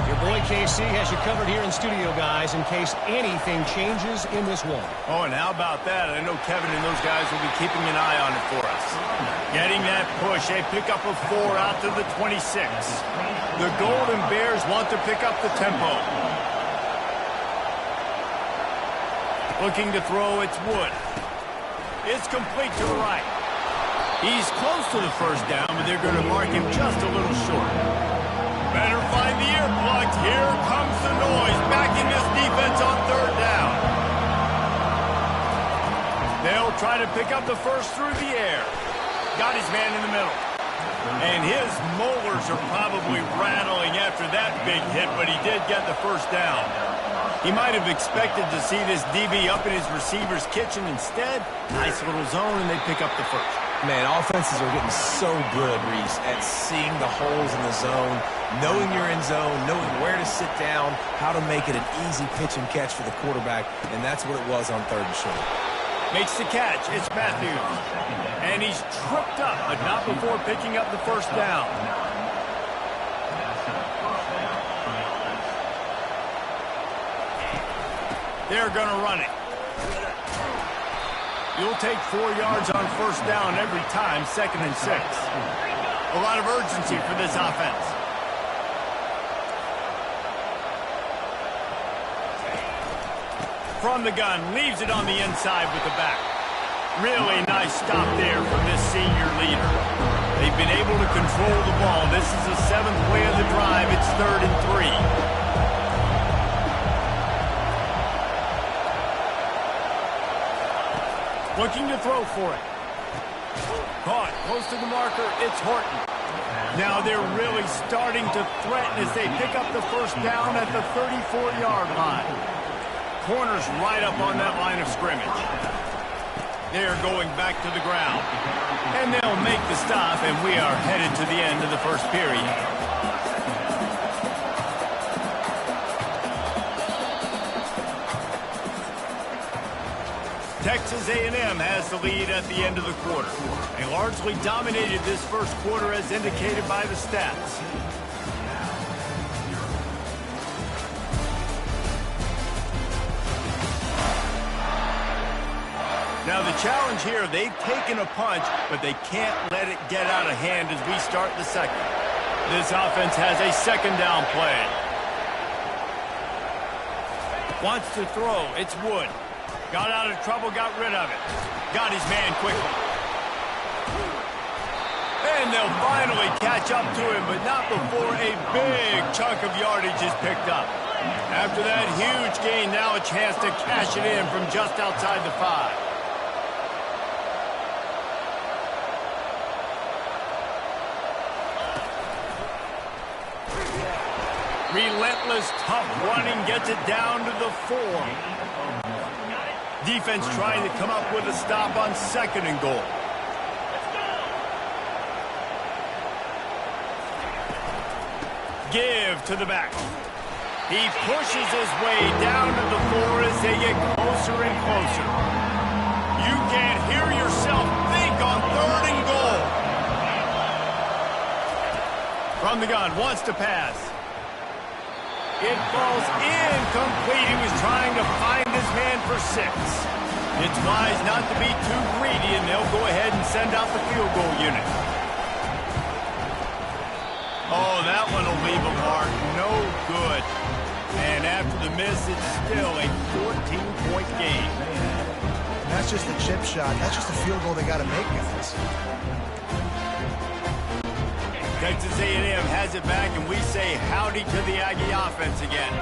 Your boy KC has you covered here in studio, guys, in case anything changes in this one. Oh, and how about that? I know Kevin and those guys will be keeping an eye on it for us. Getting that push. They pick up a 4 out to the 26. The Golden Bears want to pick up the tempo. Looking to throw, it's Wood. It's complete to the right. He's close to the first down, but they're going to mark him just a little short. Better find the earplugs. Here comes the noise. Backing this defense on third down. They'll try to pick up the first through the air. Got his man in the middle. And his molars are probably rattling after that big hit, but he did get the first down. He might have expected to see this DB up in his receiver's kitchen. Instead, nice little zone, and they pick up the first. Man, offenses are getting so good, Reese, at seeing the holes in the zone, knowing you're in zone, knowing where to sit down, how to make it an easy pitch and catch for the quarterback, and that's what it was on third and short. Makes the catch. It's Matthews. And he's tripped up, but not before picking up the first down. They're going to run it. You'll take 4 yards on first down every time, 2nd and 6. A lot of urgency for this offense. From the gun, leaves it on the inside with the back. Really nice stop there from this senior leader. They've been able to control the ball. This is the 7th play of the drive. It's 3rd and 3. Looking to throw for it. Caught close to the marker. It's Horton. Now they're really starting to threaten as they pick up the first down at the 34-yard line. Corners right up on that line of scrimmage. They're going back to the ground. And they'll make the stop, and we are headed to the end of the first period. Texas A&M has the lead at the end of the quarter. They largely dominated this first quarter as indicated by the stats. Now the challenge here, they've taken a punch, but they can't let it get out of hand as we start the second. This offense has a second down play. Wants to throw, it's Wood. Got out of trouble, got rid of it. Got his man quickly. And they'll finally catch up to him, but not before a big chunk of yardage is picked up. After that huge gain, now a chance to cash it in from just outside the 5. Relentless, tough running gets it down to the 4. Defense trying to come up with a stop on 2nd and goal. Give to the back. He pushes his way down to the 4 as they get closer and closer. You can't hear yourself think on 3rd and goal. From the gun, wants to pass. It falls incomplete. He was trying to find his man for 6. It's wise not to be too greedy, and they'll go ahead and send out the field goal unit. Oh, that one will leave a mark. No good. And after the miss, it's still a 14-point game. And that's just a chip shot. That's just a field goal they got to make, guys. Texas A&M has it back, and we say howdy to the Aggie offense again.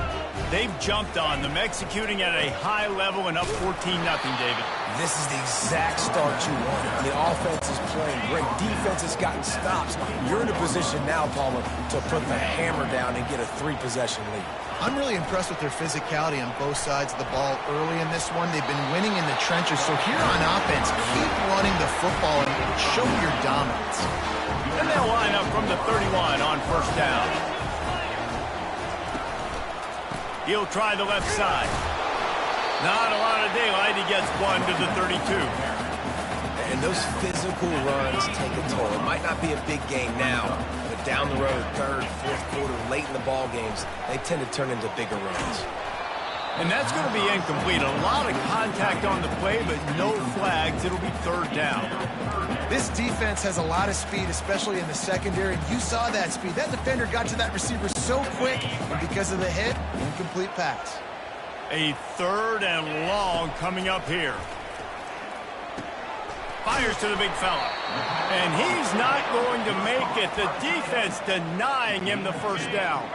They've jumped on them, executing at a high level and up 14-0, David. This is the exact start you want. The offense is playing great. Defense has gotten stops. You're in a position now, Palmer, to put the hammer down and get a 3-possession lead. I'm really impressed with their physicality on both sides of the ball early in this one. They've been winning in the trenches. So here on offense, keep running the football and show your dominance. And they'll line up from the 31 on first down. He'll try the left side. Not a lot of daylight. He gets one to the 32. And those physical runs take a toll. It might not be a big game now, but down the road, third, fourth quarter, late in the ball games, they tend to turn into bigger runs. And that's going to be incomplete. A lot of contact on the play, but no flags. It'll be third down. This defense has a lot of speed, especially in the secondary. You saw that speed. That defender got to that receiver so quick, and because of the hit, incomplete pass. A third and long coming up here. Fires to the big fella. And he's not going to make it. The defense denying him the first down.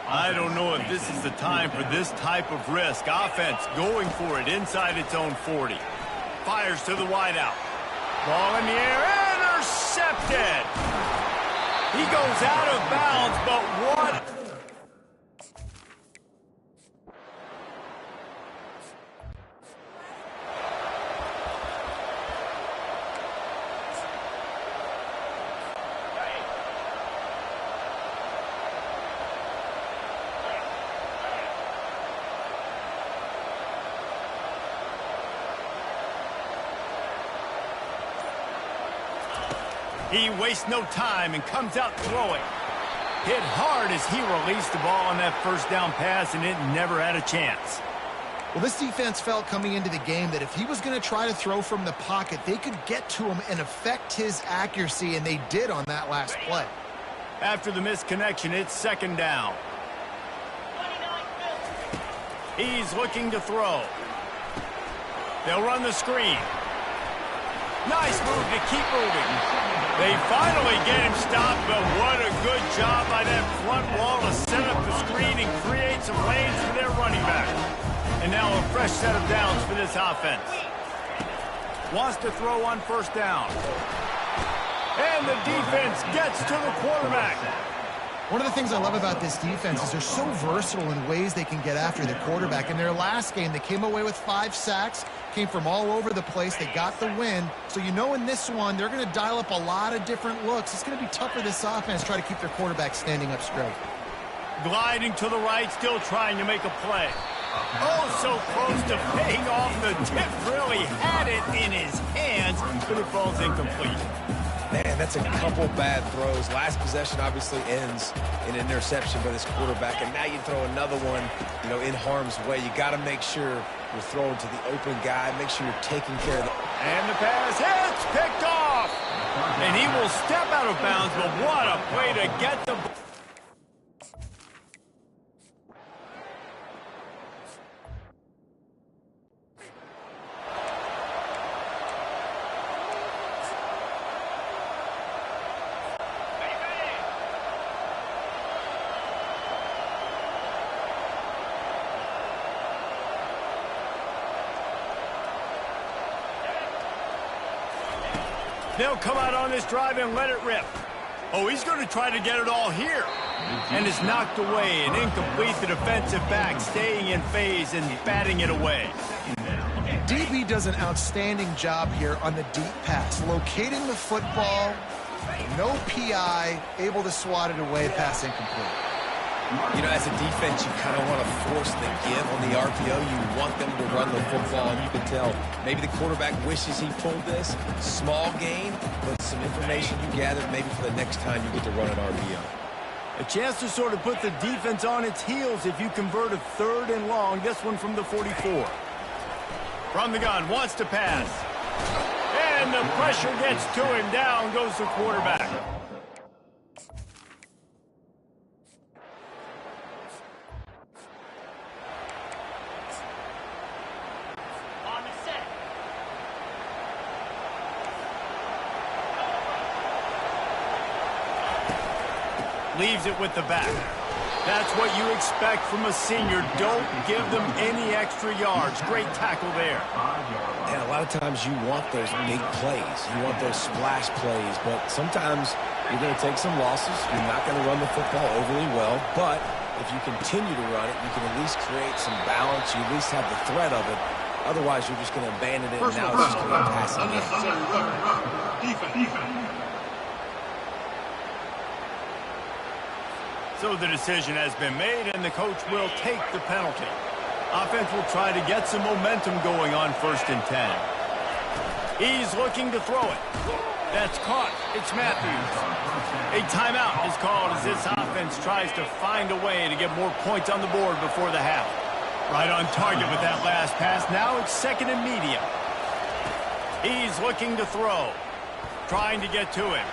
I don't know if this is the time for this type of risk. Offense going for it inside its own 40. Fires to the wideout. Ball in the air. Intercepted. He goes out of bounds, but what? He wastes no time and comes out throwing. Hit hard as he released the ball on that first down pass, and it never had a chance. Well, this defense felt coming into the game that if he was going to try to throw from the pocket, they could get to him and affect his accuracy, and they did on that last play. After the missed connection, it's second down. He's looking to throw. They'll run the screen. Nice move to keep moving. They finally get him stopped, but what a good job by that front wall to set up the screen and create some lanes for their running back. And now a fresh set of downs for this offense. Wants to throw on first down. And the defense gets to the quarterback. One of the things I love about this defense is they're so versatile in ways they can get after the quarterback. In their last game, they came away with 5 sacks, came from all over the place. They got the win. So you know in this one, they're going to dial up a lot of different looks. It's going to be tough for this offense to try to keep their quarterback standing up straight. Gliding to the right, still trying to make a play. Oh, so close to paying off. The tip really had it in his hands, but it falls incomplete. Man, that's a couple bad throws. Last possession obviously ends in an interception by this quarterback, and now you throw another one, in harm's way. You got to make sure you're throwing to the open guy. Make sure you're taking care of the... And the pass hits, picked off. And he will step out of bounds, but what a play to get the... They'll come out on this drive and let it rip. Oh, he's going to try to get it all here. And it's knocked away and incomplete. The defensive back staying in phase and batting it away. DB does an outstanding job here on the deep pass. Locating the football, no PI, able to swat it away, pass incomplete. As a defense, you kind of want to force the give on the RPO. You want them to run the football, and you can tell maybe the quarterback wishes he pulled this. Small gain, but some information you gathered maybe for the next time you get to run an RPO. A chance to sort of put the defense on its heels if you convert a third and long. This one from the 44. From the gun, wants to pass. And the pressure gets to him. Down goes the quarterback. Leaves it with the back. That's what you expect from a senior. Don't give them any extra yards. Great tackle there. And a lot of times you want those big plays. You want those splash plays. But sometimes you're going to take some losses. You're not going to run the football overly well. But if you continue to run it, you can at least create some balance. You at least have the threat of it. Otherwise, you're just going to abandon it, and now it's just going to be a passing game. So the decision has been made, and the coach will take the penalty. Offense will try to get some momentum going on 1st and 10. He's looking to throw it. That's caught. It's Matthews. A timeout is called as this offense tries to find a way to get more points on the board before the half. Right on target with that last pass. Now it's 2nd and medium. He's looking to throw. Trying to get to him.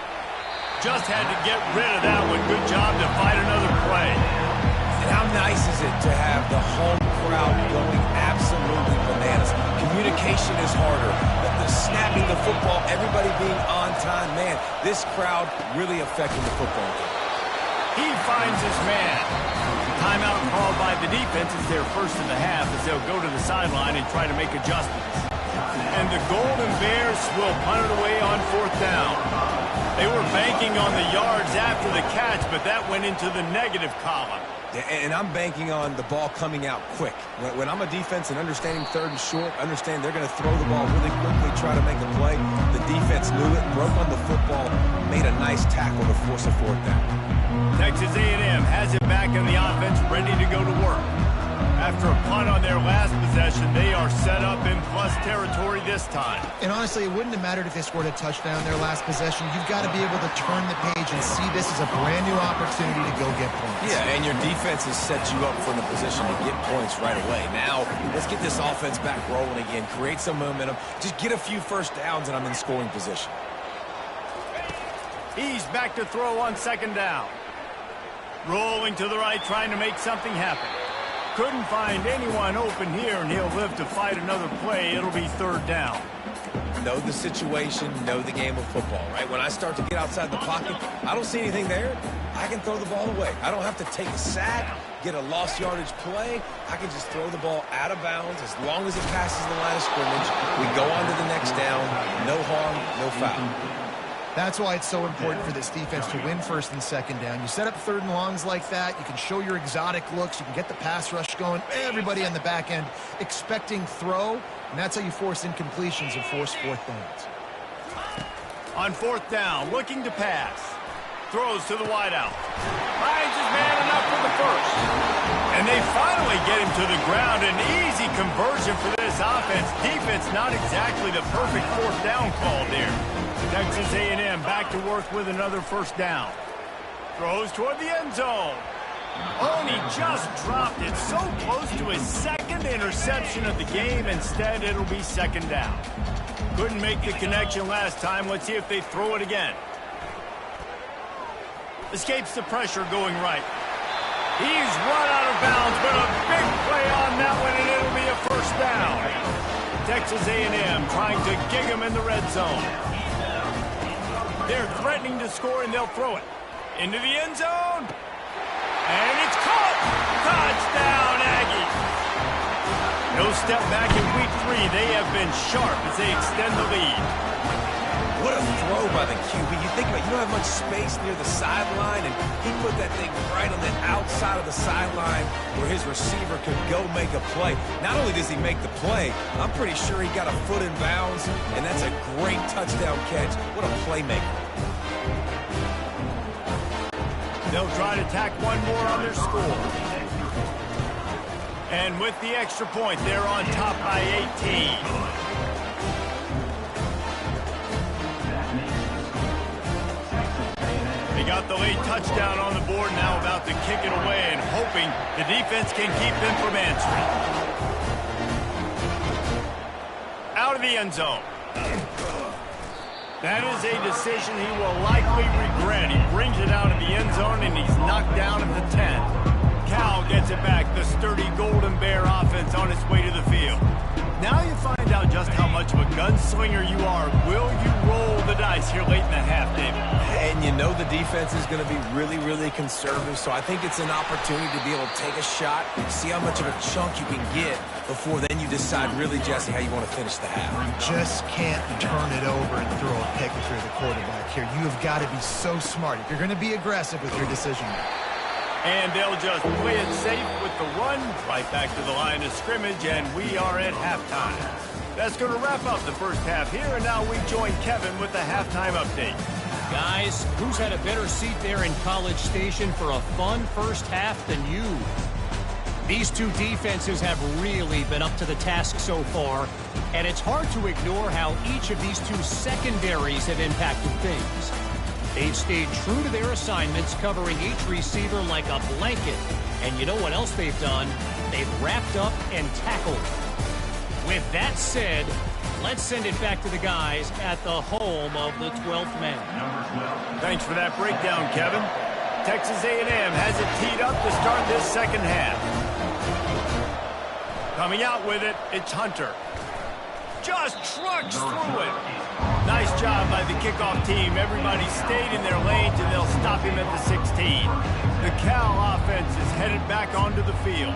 Just had to get rid of that one. Good job to find another play. And how nice is it to have the home crowd going absolutely bananas? Communication is harder. The snapping the football, everybody being on time. Man, this crowd really affecting the football game. He finds his man. Timeout called by the defense is their first in the half as they'll go to the sideline and try to make adjustments. And the Golden Bears will punt it away on 4th down. They were banking on the yards after the catch, but that went into the negative column. And I'm banking on the ball coming out quick. When I'm a defense and understanding 3rd and short, understand they're going to throw the ball really quickly, try to make a play. The defense knew it, broke on the football, made a nice tackle to force a 4th down. Texas A&M has it back in the offense, ready to go to work. After a punt on their last possession, they are set up in plus territory this time. And honestly, it wouldn't have mattered if they scored a touchdown their last possession. You've got to be able to turn the page and see this as a brand new opportunity to go get points. Yeah, and your defense has set you up for the position to get points right away. Now, let's get this offense back rolling again, create some momentum, just get a few first downs, and I'm in scoring position. He's back to throw on 2nd down. Rolling to the right, trying to make something happen. Couldn't find anyone open here, and he'll live to fight another play. It'll be 3rd down. Know the situation, know the game of football, right? When I start to get outside the pocket, I don't see anything there. I can throw the ball away. I don't have to take a sack, get a lost yardage play. I can just throw the ball out of bounds as long as it passes the line of scrimmage. We go on to the next down. No harm, no foul. That's why it's so important for this defense to win 1st and 2nd down. You set up 3rd and longs like that. You can show your exotic looks. You can get the pass rush going. Everybody on the back end expecting throw, and that's how you force incompletions and force 4th downs. On 4th down, looking to pass. Throws to the wideout. Finds his man enough for the first. And they finally get him to the ground. An easy conversion for this offense. Defense not exactly the perfect 4th down call there. Texas A&M back to work with another 1st down. Throws toward the end zone. Oh, and he just dropped it so close to his 2nd interception of the game. Instead, it'll be 2nd down. Couldn't make the connection last time. Let's see if they throw it again. Escapes the pressure going right. He's run out of bounds, but a big play on that one, and it'll be a 1st down. Texas A&M trying to gig him in the red zone. They're threatening to score, and they'll throw it. Into the end zone. And it's caught. Touchdown, Aggies. No step back in week 3. They have been sharp as they extend the lead. What a throw by the QB. You think about it, you don't have much space near the sideline, and he put that thing right on the outside of the sideline where his receiver could go make a play. Not only does he make the play, I'm pretty sure he got a foot in bounds, and that's a great touchdown catch. What a playmaker. They'll try to tack one more on their score. And with the extra point, they're on top by 18. They got the late touchdown on the board, now about to kick it away and hoping the defense can keep them from answering. Out of the end zone. That is a decision he will likely regret. He brings it out of the end zone, and he's knocked down at the 10. Cal gets it back. The sturdy Golden Bear offense on its way to the field. Now you find out just how much of a gunslinger you are. Will you roll the dice here late in the half, David? And And you know the defense is going to be really, really conservative, so I think it's an opportunity to be able to take a shot, see how much of a chunk you can get before then you decide really, Jesse, how you want to finish the half. You just can't turn it over and throw a pick if you're the quarterback here. You have got to be so smart if you're going to be aggressive with your decision making. And they'll just play it safe with the run right back to the line of scrimmage, and we are at halftime. That's going to wrap up the first half here, and now we join Kevin with the halftime update. Guys, who's had a better seat there in College Station for a fun first half than you? These two defenses have really been up to the task so far, and it's hard to ignore how each of these two secondaries have impacted things. They've stayed true to their assignments, covering each receiver like a blanket. And you know what else they've done? They've wrapped up and tackled. With that said, let's send it back to the guys at the home of the 12th man. Thanks for that breakdown, Kevin. Texas A&M has it teed up to start this second half. Coming out with it, it's Hunter. Just trucks through it. Nice job by the kickoff team. Everybody stayed in their lanes, and they'll stop him at the 16. The Cal offense is headed back onto the field.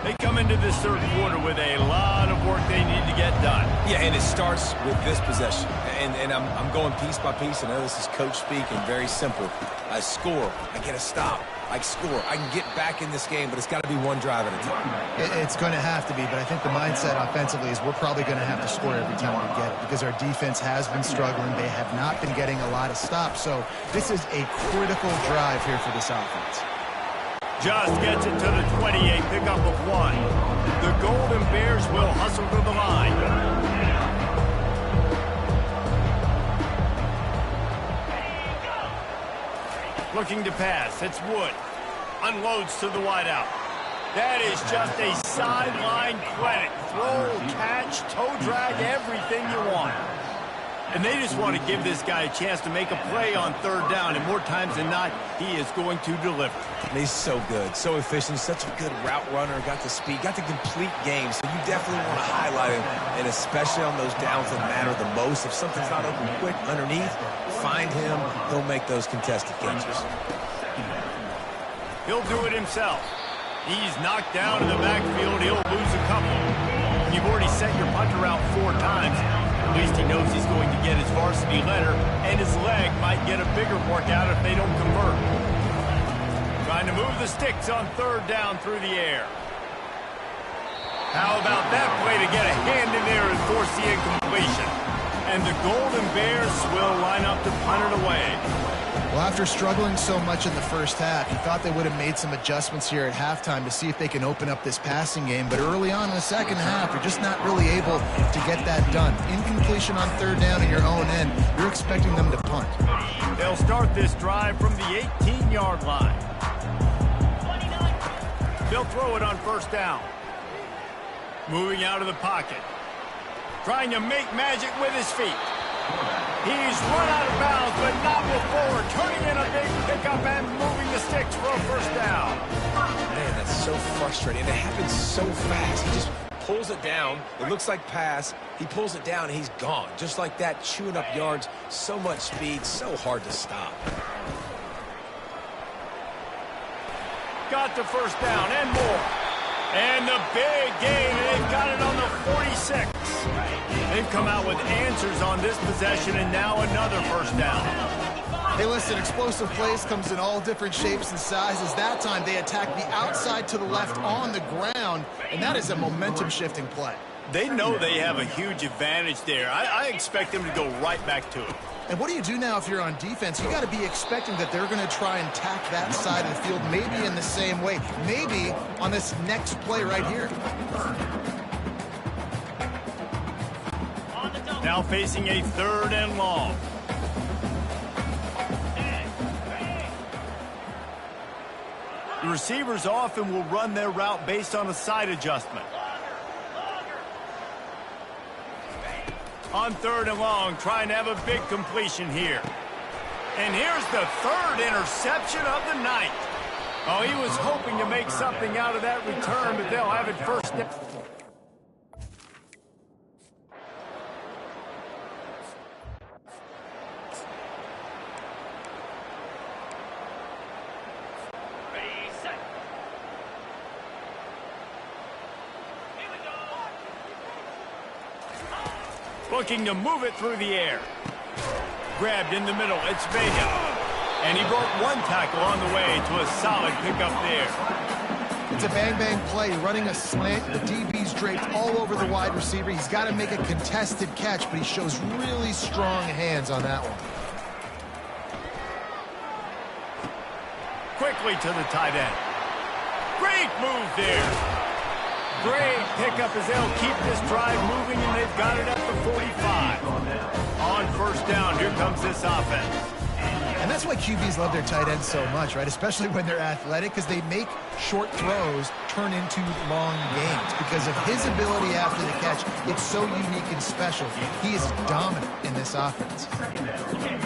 They come into this third quarter with a lot of work they need to get done. Yeah, and it starts with this possession. And I'm going piece by piece. I know this is coach speaking, very simple. I score, I get a stop, I score. I can get back in this game, but it's got to be one drive at a time. It's going to have to be, but I think the mindset offensively is we're probably going to have to score every time we get it because our defense has been struggling. They have not been getting a lot of stops, so this is a critical drive here for this offense. Just gets it to the 28, pickup of 1. The Golden Bears will hustle to the line. Looking to pass, it's Wood. Unloads to the wideout. That is just a sideline credit. Throw, catch, toe drag, everything you want. And they just want to give this guy a chance to make a play on third down, and more times than not, he is going to deliver. And he's so good, so efficient, such a good route runner, got the speed, got the complete game, so you definitely want to highlight him, and especially on those downs that matter the most. If something's not open quick underneath, find him, he'll make those contested catches. He'll do it himself. He's knocked down in the backfield, he'll lose a couple. You've already set your punter out 4 times. At least he knows he's going to get his varsity letter, and his leg might get a bigger workout if they don't convert. Trying to move the sticks on third down through the air. How about that play to get a hand in there and force the incompletion? And the Golden Bears will line up to punt it away. Well, after struggling so much in the first half, you thought they would have made some adjustments here at halftime to see if they can open up this passing game. But early on in the second half, you're just not really able to get that done. Incompletion on third down in your own end, you're expecting them to punt. They'll start this drive from the 18-yard line. They'll throw it on first down. Moving out of the pocket. Trying to make magic with his feet. He's run out of bounds, but not before. Turning in a big pickup and moving the sticks for a first down. Man, that's so frustrating. It happens so fast. He just pulls it down. It looks like pass. He pulls it down, and he's gone. Just like that, chewing up yards. So much speed, so hard to stop. Got the first down and more. And the big gain, and they've got it on the 46. They've come out with answers on this possession, and now another first down. Hey, listen, explosive plays comes in all different shapes and sizes. That time they attack the outside to the left on the ground, and that is a momentum-shifting play. They know they have a huge advantage there. I expect them to go right back to it. And what do you do now if you're on defense? You got to be expecting that they're going to try and tack that side of the field, maybe in the same way, maybe on this next play right here. Now facing a third and long. The receivers often will run their route based on a side adjustment. On third and long, trying to have a big completion here. And here's the third interception of the night. Oh, he was hoping to make something out of that return, but they'll have it first down. Looking to move it through the air. Grabbed in the middle. It's Vega. And he broke one tackle on the way to a solid pickup there. It's a bang-bang play, running a slant. The DB's draped all over the wide receiver. He's got to make a contested catch, but he shows really strong hands on that one. Quickly to the tight end. Great move there. Great pickup as they'll keep this drive moving, and they've got it at the 45. On first down, here comes this offense. And that's why QBs love their tight ends so much, right? Especially when they're athletic, because they make short throws turn into long gains. Because of his ability after the catch, it's so unique and special. He is dominant in this offense.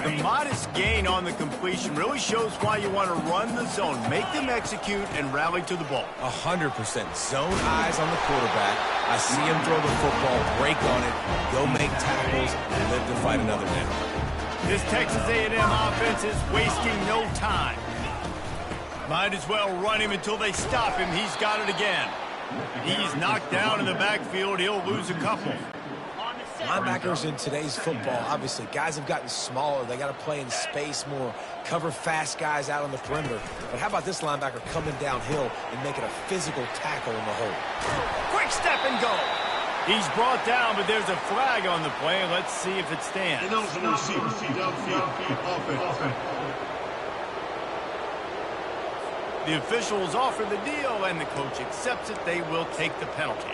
The modest gain on the completion really shows why you want to run the zone, make them execute, and rally to the ball. 100%. Zone eyes on the quarterback. I see him throw the football, break on it, go make tackles, and live to fight another down. This Texas A&M offense is wasting no time. Might as well run him until they stop him. He's got it again. He's knocked down in the backfield. He'll lose a couple. Linebackers in today's football, obviously, guys have gotten smaller. They got to play in space more, cover fast guys out on the perimeter. But how about this linebacker coming downhill and making a physical tackle in the hole? Quick step and go. He's brought down, but there's a flag on the play. Let's see if it stands. The officials offer the deal, and the coach accepts it. They will take the penalty.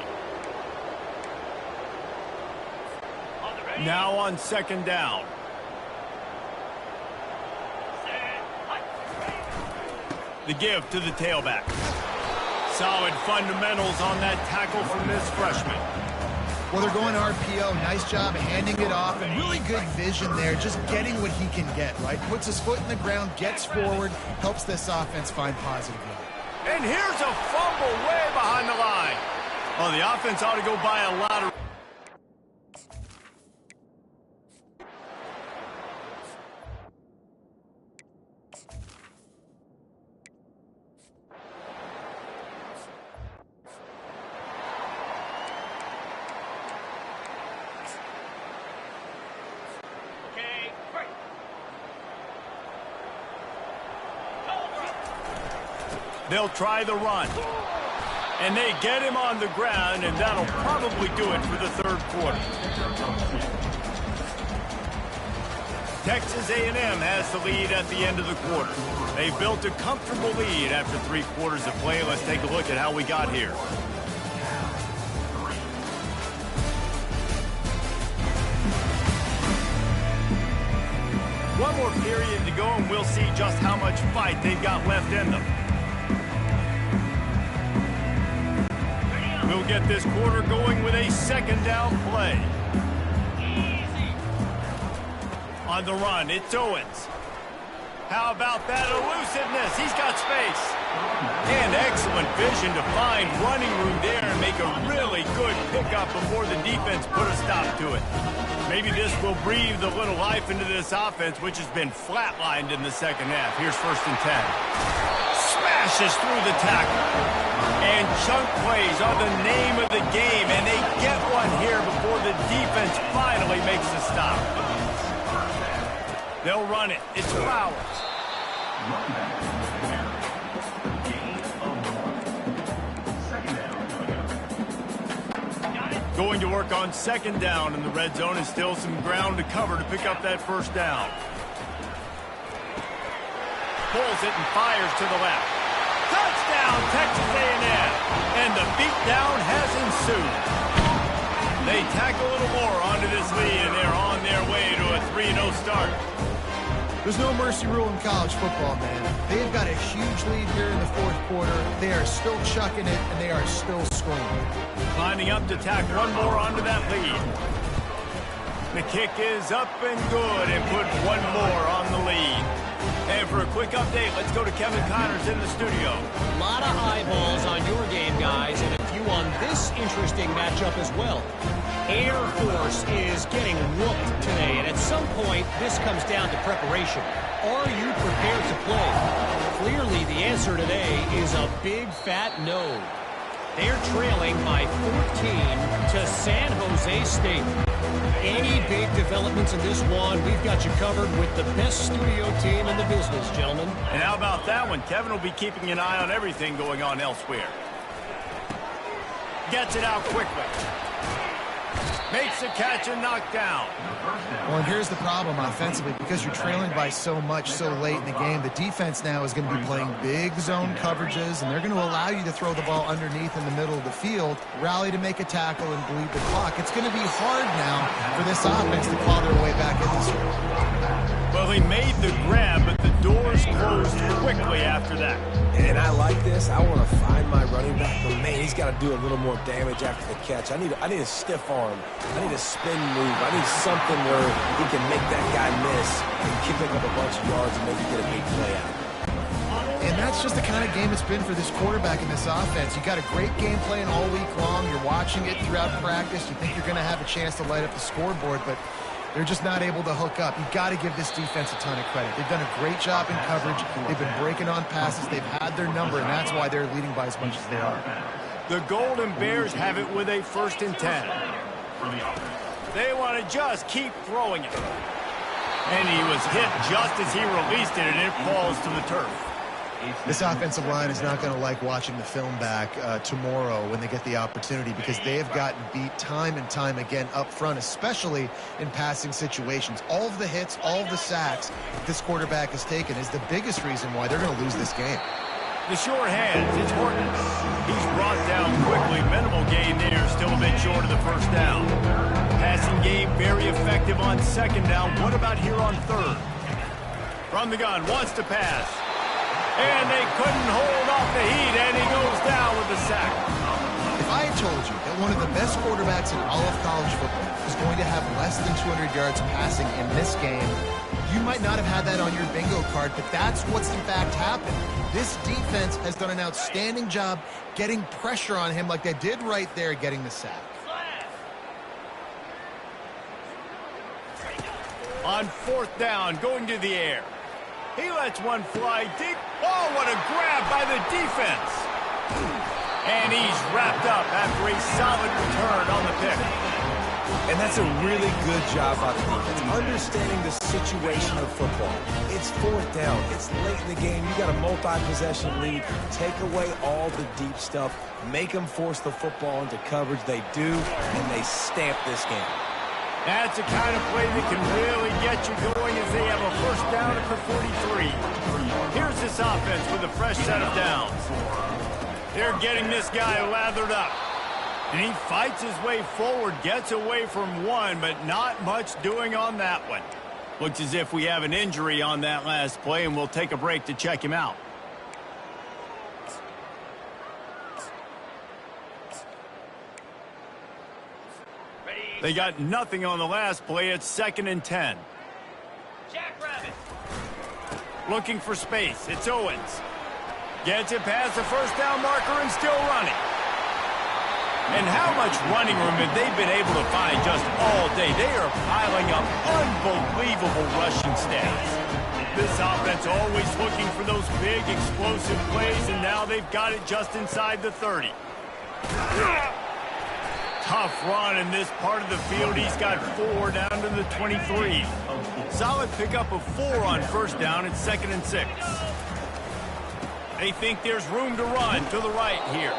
Now on second down. The give to the tailback. Solid fundamentals on that tackle from this freshman. Well, they're going RPO. Nice job of handing it off, and really good vision there, just getting what he can get, right? Puts his foot in the ground, gets forward, helps this offense find positive light. And here's a fumble way behind the line. Oh, the offense ought to go by a lot of... They'll try the run. And they get him on the ground, and that'll probably do it for the third quarter. Texas A&M has the lead at the end of the quarter. They've built a comfortable lead after 3 quarters of play. Let's take a look at how we got here. One more period to go, and we'll see just how much fight they've got left in them. We'll get this quarter going with a second down play. Easy. On the run, it's Owens. How about that elusiveness? He's got space. And excellent vision to find running room there and make a really good pickup before the defense put a stop to it. Maybe this will breathe a little life into this offense, which has been flatlined in the second half. Here's 1st and 10. Smashes through the tackle. And chunk plays are the name of the game, and they get one here before the defense finally makes the stop. They'll run it. It's Flowers. Going to work on second down in the red zone, and still some ground to cover to pick up that first down. Pulls it and fires to the left. Touchdown, Texas A&M. And the beatdown has ensued. They tack a little more onto this lead, and they're on their way to a 3-0 start. There's no mercy rule in college football, man. They've got a huge lead here in the 4th quarter. They are still chucking it, and they are still scoring. Lining up to tack one more onto that lead. The kick is up and good, and put one more on the lead. And for a quick update, let's go to Kevin Connors in the studio. A lot of eyeballs on your game, guys, and a few on this interesting matchup as well. Air Force is getting whooped today, and at some point, this comes down to preparation. Are you prepared to play? Clearly, the answer today is a big, fat no. They're trailing by 14 to San Jose State. Any big developments in this one, we've got you covered with the best studio team in the business, gentlemen. And how about that one? Kevin will be keeping an eye on everything going on elsewhere. Gets it out quickly. Makes the catch and knocked down. Well, and here's the problem offensively. Because you're trailing by so much so late in the game, the defense now is going to be playing big zone coverages, and they're going to allow you to throw the ball underneath in the middle of the field, rally to make a tackle, and bleed the clock. It's going to be hard now for this offense to claw their way back in this year. Well, he made the grab, but the doors closed quickly after that. And I like this. I want to find my running back, but man, he's got to do a little more damage after the catch. I need a stiff arm. I need a spin move. I need something where he can make that guy miss and pick up a bunch of yards and maybe get a big play out. And that's just the kind of game it's been for this quarterback in this offense. You got a great game plan all week long. You're watching it throughout practice. You think you're going to have a chance to light up the scoreboard, but they're just not able to hook up. You've got to give this defense a ton of credit. They've done a great job in coverage. They've been breaking on passes. They've had their number, and that's why they're leading by as much as they are. The Golden Bears have it with a 1st and 10. They want to just keep throwing it. And he was hit just as he released it, and it falls to the turf. This offensive line is not going to like watching the film back tomorrow when they get the opportunity, because they have gotten beat time and time again up front, especially in passing situations. All of the hits, all of the sacks this quarterback has taken is the biggest reason why they're going to lose this game. The short hands, it's working. He's brought down quickly. Minimal gain there, still a bit short of the 1st down. Passing game very effective on 2nd down. What about here on 3rd? From the gun, wants to pass. And they couldn't hold off the heat, and he goes down with the sack. If I had told you that one of the best quarterbacks in all of college football was going to have less than 200 yards passing in this game, you might not have had that on your bingo card, but that's what's in fact happened. This defense has done an outstanding job getting pressure on him like they did right there, getting the sack. On 4th down, going to the air. He lets one fly deep. Oh, what a grab by the defense. And he's wrapped up after a solid return on the pick. And that's a really good job by the defense, understanding the situation of football. It's 4th down. It's late in the game. You got a multi-possession lead. Take away all the deep stuff. Make them force the football into coverage. They do, and they stamp this game. That's the kind of play that can really get you going as they have a 1st down at the 43. Here's this offense with a fresh set of downs. They're getting this guy lathered up. And he fights his way forward, gets away from one, but not much doing on that one. Looks as if we have an injury on that last play, and we'll take a break to check him out. They got nothing on the last play. It's 2nd and 10. Jackrabbit. Looking for space. It's Owens. Gets it past the 1st down marker and still running. And how much running room have they been able to find just all day? They are piling up unbelievable rushing stats. This offense always looking for those big explosive plays, and now they've got it just inside the 30. Tough run in this part of the field. He's got 4 down to the 23. Solid pickup of 4 on 1st down. It's 2nd and 6. They think there's room to run to the right here.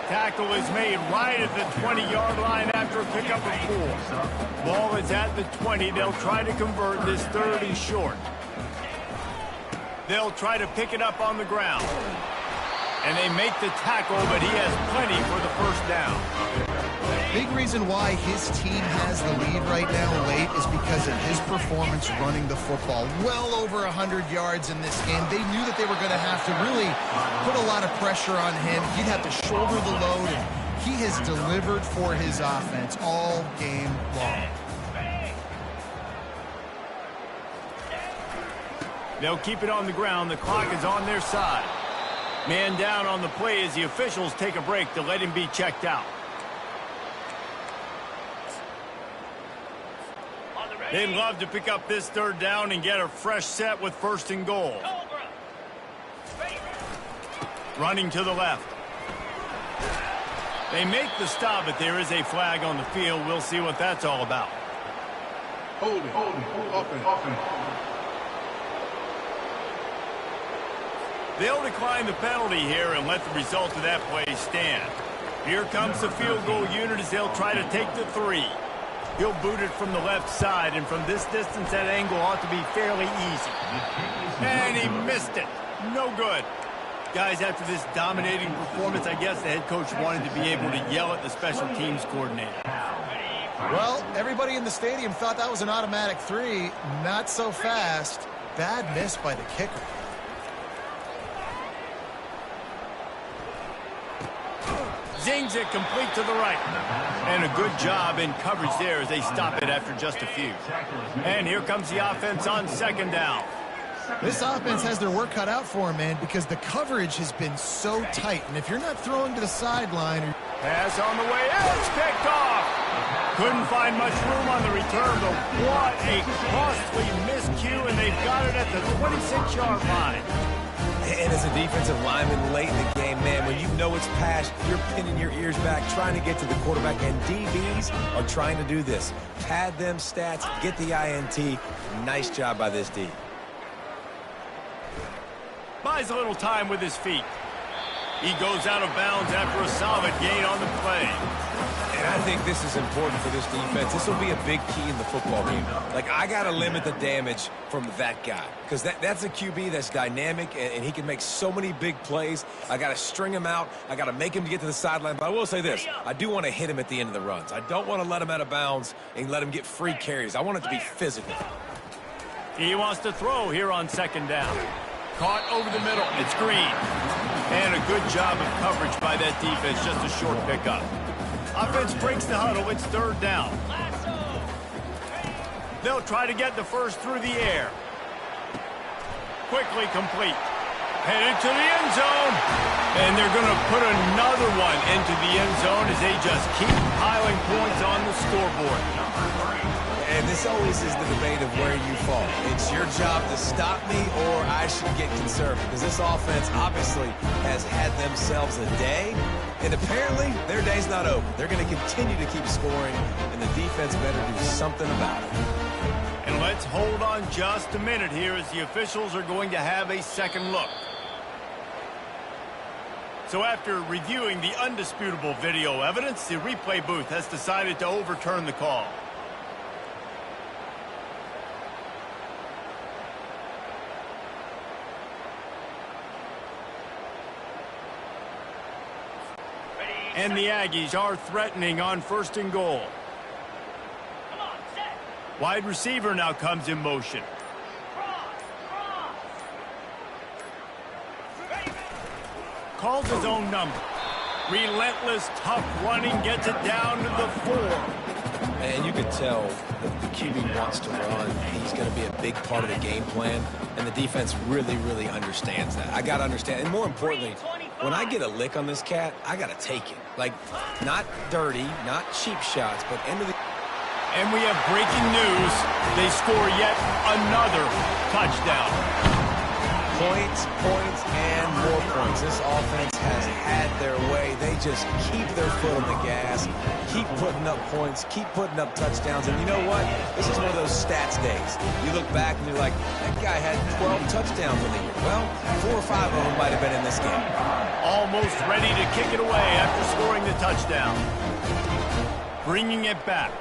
Tackle is made right at the 20-yard line after a pickup of 4. Ball is at the 20. They'll try to convert. This 3rd and short. They'll try to pick it up on the ground. And they make the tackle, but he has plenty for the 1st down. Big reason why his team has the lead right now late is because of his performance running the football. Well over 100 yards in this game. They knew that they were going to have to really put a lot of pressure on him. He'd have to shoulder the load, and he has delivered for his offense all game long. They'll keep it on the ground. The clock is on their side. Man down on the play as the officials take a break to let him be checked out. They'd love to pick up this 3rd down and get a fresh set with 1st and goal. Running to the left. They make the stop, but there is a flag on the field. We'll see what that's all about. Hold it. Offense. They'll decline the penalty here and let the result of that play stand. Here comes the field goal unit as they'll try to take the 3. He'll boot it from the left side, and from this distance, that angle ought to be fairly easy. And he missed it. No good. Guys, after this dominating performance, I guess the head coach wanted to be able to yell at the special teams coordinator. Well, everybody in the stadium thought that was an automatic 3. Not so fast. Bad miss by the kicker. Zings it complete to the right. And a good job in coverage there as they stop it after just a few. And here comes the offense on second down. This offense has their work cut out for them, man, because the coverage has been so tight. And if you're not throwing to the sideline... Pass on the way. It's picked off. Couldn't find much room on the return, but what a costly miscue, and they've got it at the 26-yard line. And as a defensive lineman late in the game, man, when you know it's passed, you're pinning your ears back, trying to get to the quarterback, and DBs are trying to do this. Pad them stats, get the INT. Nice job by this D. Buys a little time with his feet. He goes out of bounds after a solid gain on the play. And I think this is important for this defense. This will be a big key in the football game. Like, I got to limit the damage from that guy because that's a QB that's dynamic, and he can make so many big plays. I got to string him out. I got to make him to get to the sideline. But I will say this. I do want to hit him at the end of the runs. I don't want to let him out of bounds and let him get free carries. I want it to be physical. He wants to throw here on second down. Caught over the middle. It's Green. And a good job of coverage by that defense. Just a short pickup. Offense breaks the huddle. It's third down. They'll try to get the first through the air. Quickly complete. Headed to the end zone. And they're going to put another one into the end zone as they just keep piling points on the scoreboard. And this always is the debate of where you fall. It's your job to stop me, or I should get conservative. Because this offense obviously has had themselves a day. And apparently, their day's not over. They're going to continue to keep scoring, and the defense better do something about it. And let's hold on just a minute here as the officials are going to have a second look. So after reviewing the undisputable video evidence, the replay booth has decided to overturn the call. And the Aggies are threatening on first and goal. Wide receiver now comes in motion. Calls his own number. Relentless, tough running, gets it down to the 4. And you can tell that the QB wants to run. He's going to be a big part of the game plan. And the defense really, really understands that. I got to understand. And more importantly, when I get a lick on this cat, I got to take it. Like, not dirty, not cheap shots, but end of the... And we have breaking news. They score yet another touchdown. Points, and more points. This offense has had their way. They just keep their foot on the gas, keep putting up points, keep putting up touchdowns. And you know what? This is one of those stats days. You look back and you're like, that guy had 12 touchdowns in the year. Well, 4 or 5 of them might have been in this game. Almost ready to kick it away after scoring the touchdown. Bringing it back.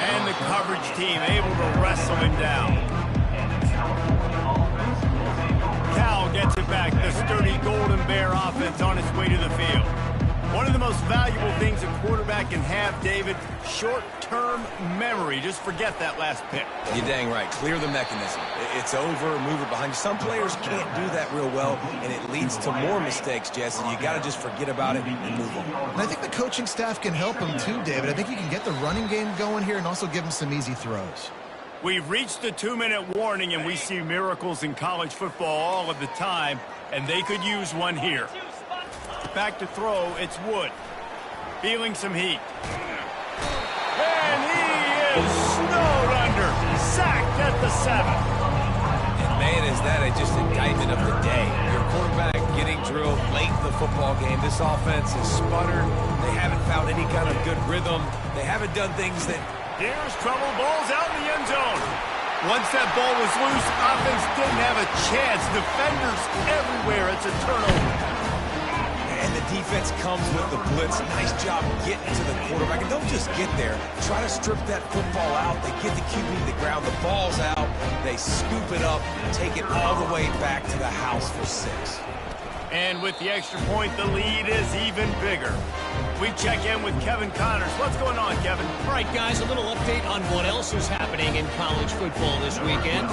And the coverage team able to wrestle him down. Cal gets it back. The sturdy Golden Bear offense on its way to the field. One of the most valuable things a quarterback can have, David, short-term memory. Just forget that last pick. You're dang right. Clear the mechanism. It's over, move it behind you. Some players can't do that real well, and it leads to more mistakes, Jesse. You got to just forget about it and move on. And I think the coaching staff can help him too, David. I think you can get the running game going here and also give him some easy throws. We've reached the 2-minute warning, and we see miracles in college football all of the time, and they could use one here. Back to throw, it's Wood. Feeling some heat. And he is snowed under. Sacked at the 7. And man, is that just indictment of the day. Your quarterback getting drilled late in the football game. This offense is sputtered. They haven't found any kind of good rhythm. They haven't done things that... Here's trouble. Ball's out in the end zone. Once that ball was loose, offense didn't have a chance. Defenders everywhere. It's a turnover. And the defense comes with the blitz. Nice job getting to the quarterback. And don't just get there. Try to strip that football out. They get the QB to the ground. The ball's out. They scoop it up, take it all the way back to the house for 6. And with the extra point, the lead is even bigger. We check in with Kevin Connors. What's going on, Kevin? All right, guys, a little update on what else is happening in college football this weekend.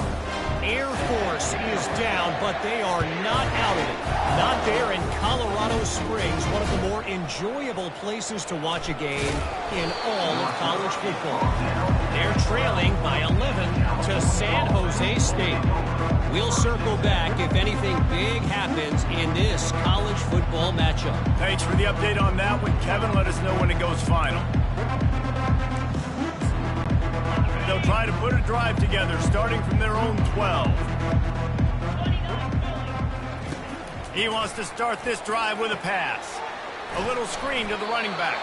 Air Force is down, but they are not out of it. Not there in Colorado Springs, one of the more enjoyable places to watch a game in all of college football. They're trailing by 11 to San Jose State. We'll circle back if anything big happens in this college football matchup. Thanks for the update on that one, Kevin. Let us know when it goes final. They'll try to put a drive together, starting from their own 12. He wants to start this drive with a pass. A little screen to the running back.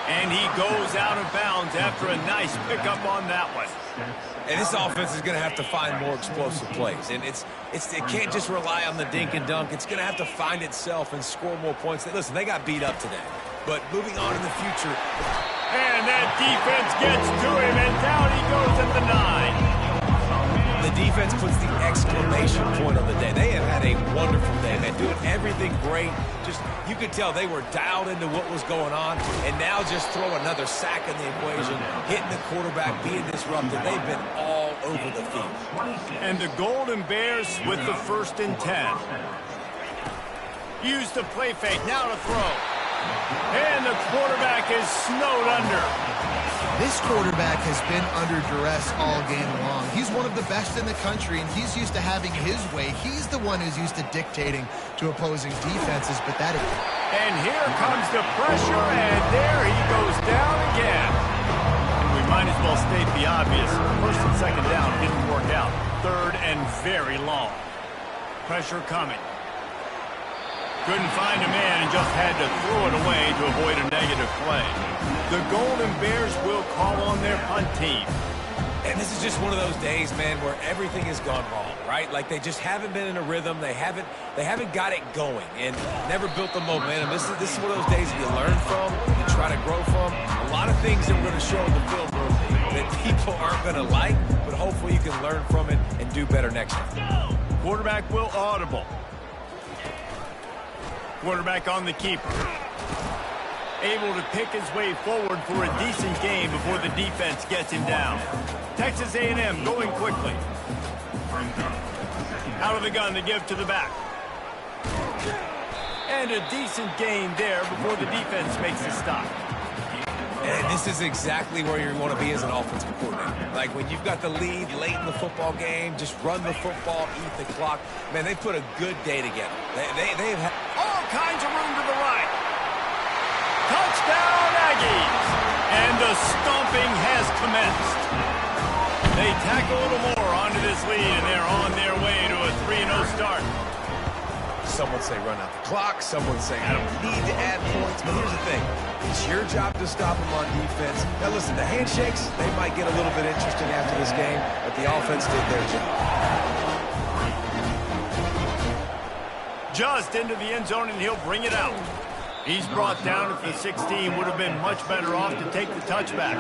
And he goes out of bounds after a nice pickup on that one. And this offense is going to have to find more explosive plays. And it can't just rely on the dink and dunk. It's going to have to find itself and score more points. Listen, they got beat up today. But moving on in the future... And that defense gets to him, and down he goes at the 9. The defense puts the exclamation point on the day. They have had a wonderful day, man. Doing everything great. Just, you could tell they were dialed into what was going on, and now just throw another sack in the equation, hitting the quarterback, being disrupted. They've been all over the field. And the Golden Bears with the 1st and 10. Use the play fake, now to throw. And the quarterback is snowed under. This quarterback has been under duress all game long. He's one of the best in the country, and he's used to having his way. He's the one who's used to dictating to opposing defenses, but that is... And here comes the pressure, and there he goes down again. And we might as well state the obvious. 1st and 2nd down didn't work out. 3rd and very long. Pressure coming. Couldn't find a man and just had to throw it away to avoid a negative play. The Golden Bears will call on their punt team. And this is just one of those days, man, where everything has gone wrong, right? Like they just haven't been in a rhythm. They haven't got it going and never built the momentum. This is one of those days that you learn from, you try to grow from. A lot of things that we're going to show in the film room that people aren't going to like, but hopefully you can learn from it and do better next time. Quarterback will audible. Quarterback on the keeper. Able to pick his way forward for a decent game before the defense gets him down. Texas A&M going quickly. Out of the gun to give to the back. And a decent gain there before the defense makes a stop. And this is exactly where you want to be as an offensive coordinator. Like when you've got the lead late in the football game, just run the football, eat the clock. Man, they put a good day together. They've had all kinds of room to the right. Touchdown, Aggies! And the stomping has commenced. They tack a little more onto this lead, and they're on their way to a 3-0 start. Some would say run out the clock. Some would say I don't need to add points. But here's the thing. It's your job to stop them on defense. Now, listen, the handshakes, they might get a little bit interesting after this game, but the offense did their job. Just into the end zone, and he'll bring it out. He's brought down at the 16. Would have been much better off to take the touchback.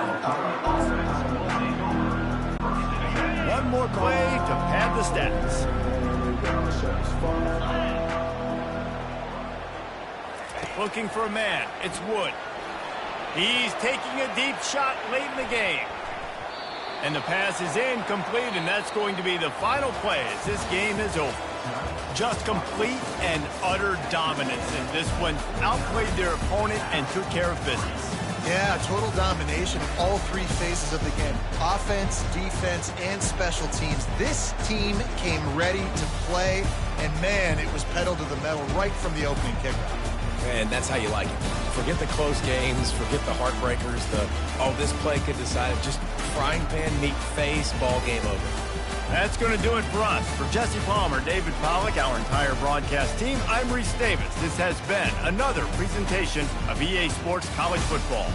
One more play to pad the stats. Looking for a man. It's Wood. He's taking a deep shot late in the game. And the pass is incomplete, and that's going to be the final play as this game is over. Just complete and utter dominance, and this one outplayed their opponent and took care of business. Yeah, total domination in all 3 phases of the game. Offense, defense, and special teams. This team came ready to play, and man, it was pedal to the metal right from the opening kickoff. And that's how you like it. Forget the close games, forget the heartbreakers, this play could decide it. Just frying pan, meat face, ball game over. That's going to do it for us. For Jesse Palmer, David Pollack, our entire broadcast team, I'm Reese Davis. This has been another presentation of EA Sports College Football.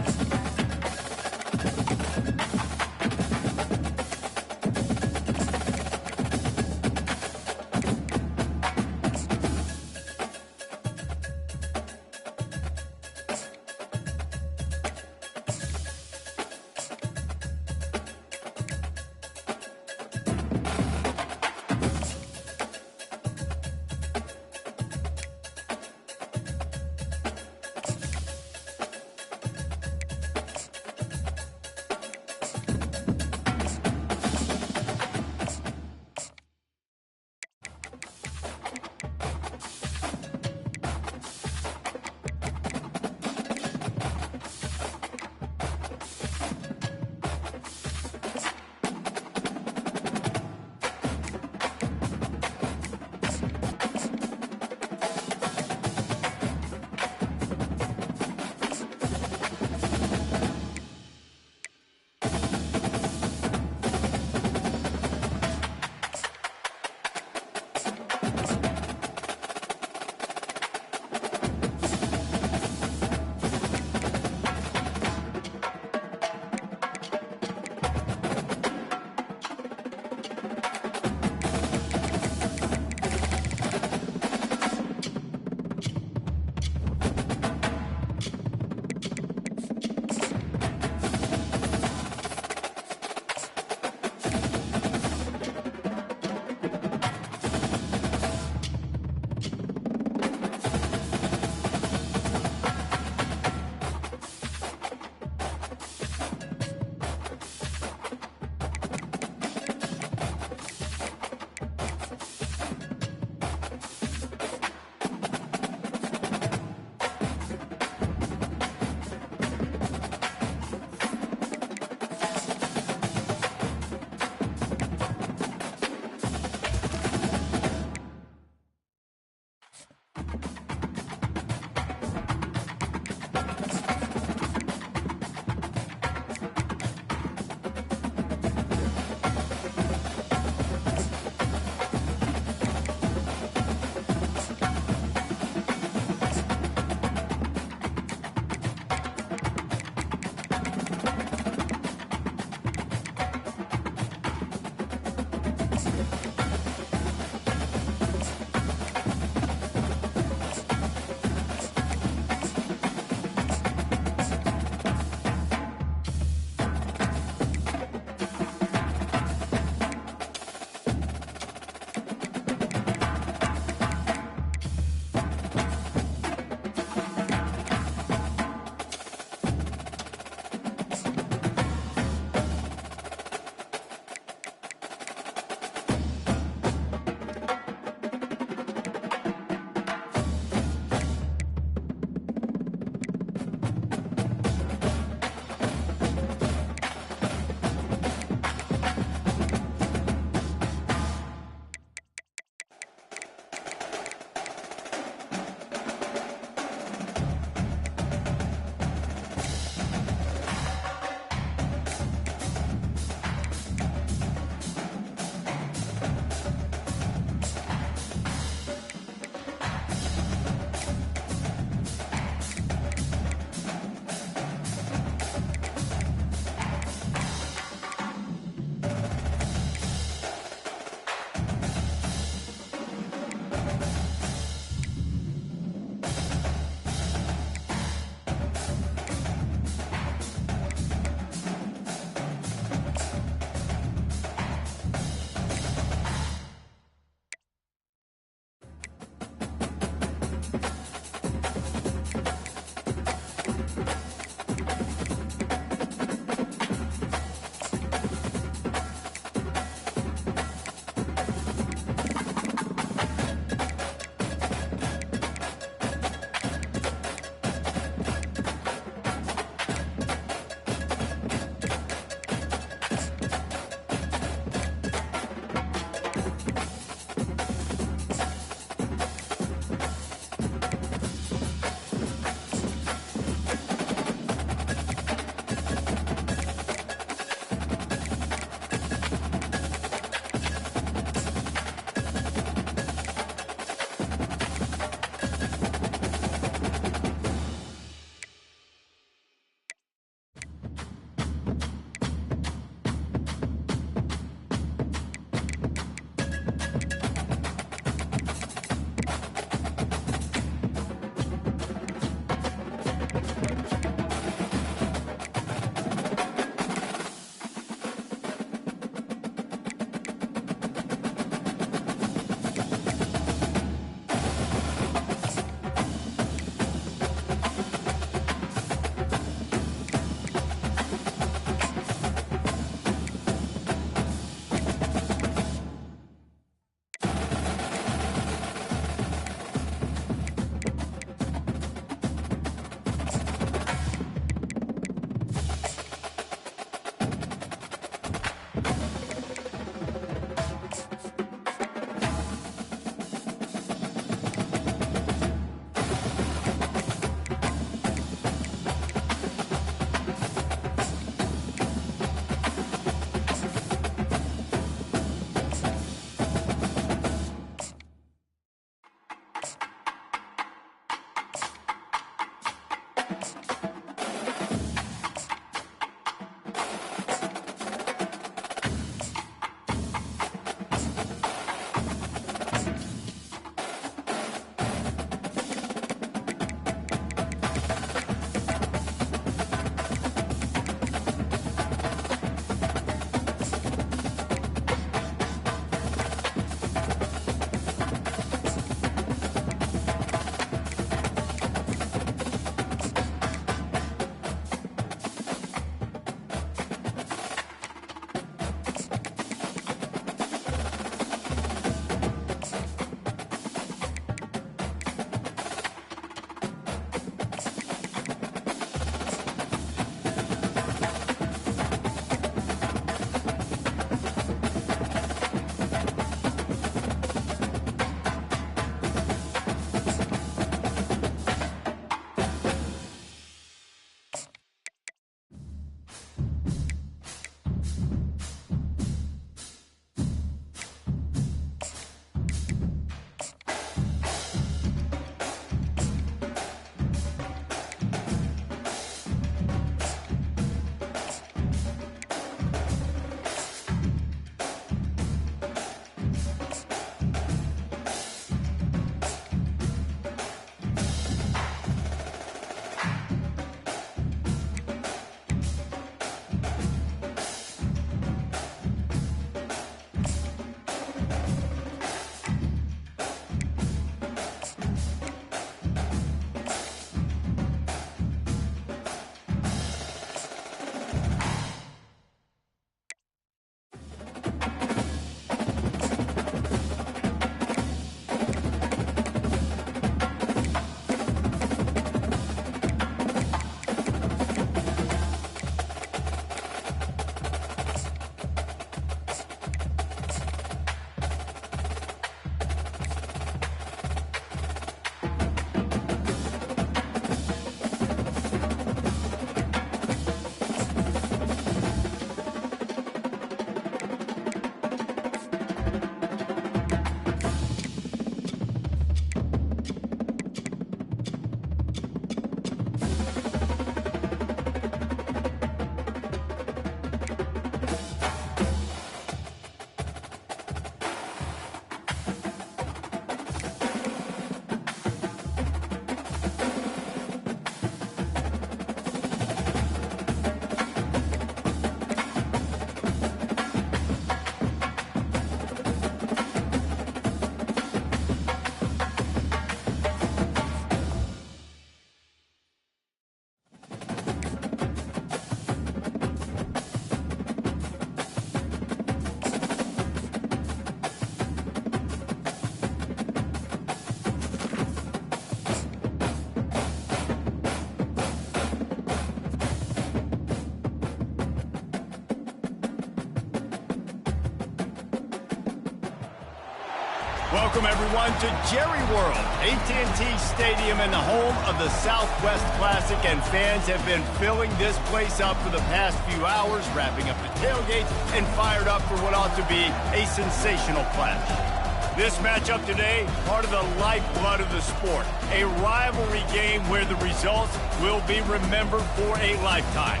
Welcome, everyone, to Jerry World, AT&T Stadium and the home of the Southwest Classic, and fans have been filling this place up for the past few hours, wrapping up the tailgates and fired up for what ought to be a sensational clash. This matchup today, part of the lifeblood of the sport, a rivalry game where the results will be remembered for a lifetime.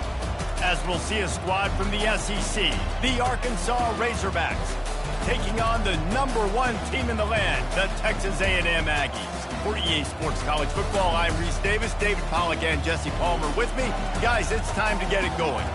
As we'll see a squad from the SEC, the Arkansas Razorbacks, taking on the #1 team in the land, the Texas A&M Aggies. For EA Sports College Football, I'm Reese Davis, David Pollack, and Jesse Palmer with me. Guys, it's time to get it going.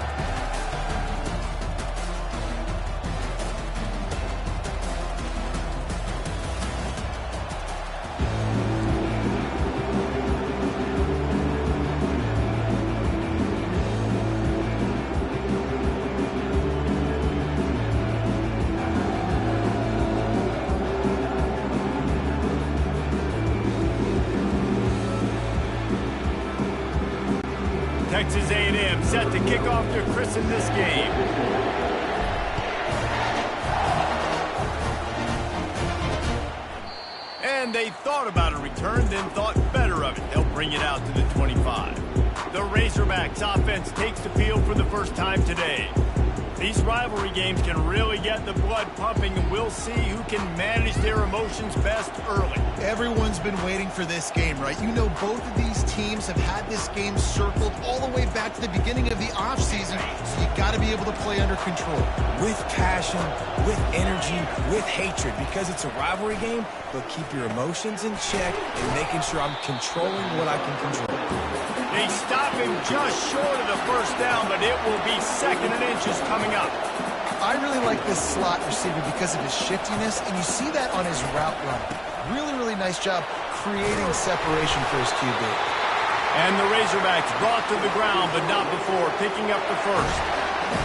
Texas A&M set to kick off to christen this game. And they thought about a return, then thought better of it. They'll bring it out to the 25. The Razorbacks offense takes the field for the first time today. These rivalry games can really get the blood pumping, and we'll see who can manage their emotions best early. Everyone's been waiting for this game, right? You know, both of these teams have had this game circled all the way back to the beginning of the offseason, so you got to be able to play under control. With passion, with energy, with hatred, because it's a rivalry game, but keep your emotions in check and making sure I'm controlling what I can control. They stop him just short of the first down, but it will be 2nd and inches coming up. I really like this slot receiver because of his shiftiness, and you see that on his route run. Really nice job creating separation for his QB. And the Razorbacks brought to the ground, but not before picking up the first.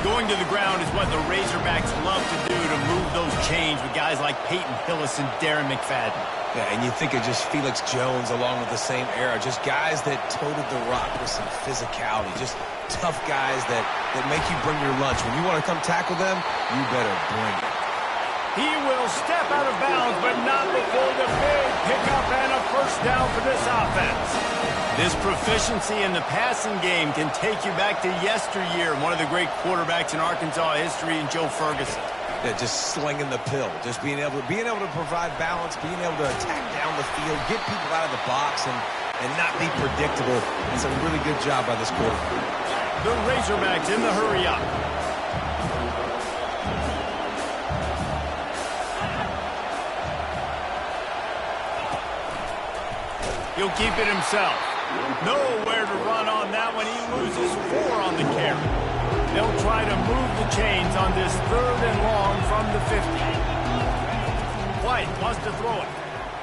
Going to the ground is what the Razorbacks love to do, to move those chains with guys like Peyton Hillis and Darren McFadden. Yeah, and you think of just Felix Jones along with the same era, just guys that toted the rock with some physicality, just tough guys that make you bring your lunch. When you want to come tackle them, you better bring it. He will step out of bounds, but not before the big pickup and a first down for this offense. This proficiency in the passing game can take you back to yesteryear, one of the great quarterbacks in Arkansas history, in Joe Ferguson. Yeah, just slinging the pill, just being able to provide balance, being able to attack down the field, get people out of the box, and not be predictable. It's a really good job by this quarterback. The Razorbacks in the hurry up. He'll keep it himself. Nowhere to run on that one. He loses 4 on the carry. They'll try to move the chains on this 3rd and long from the 50. White wants to throw it.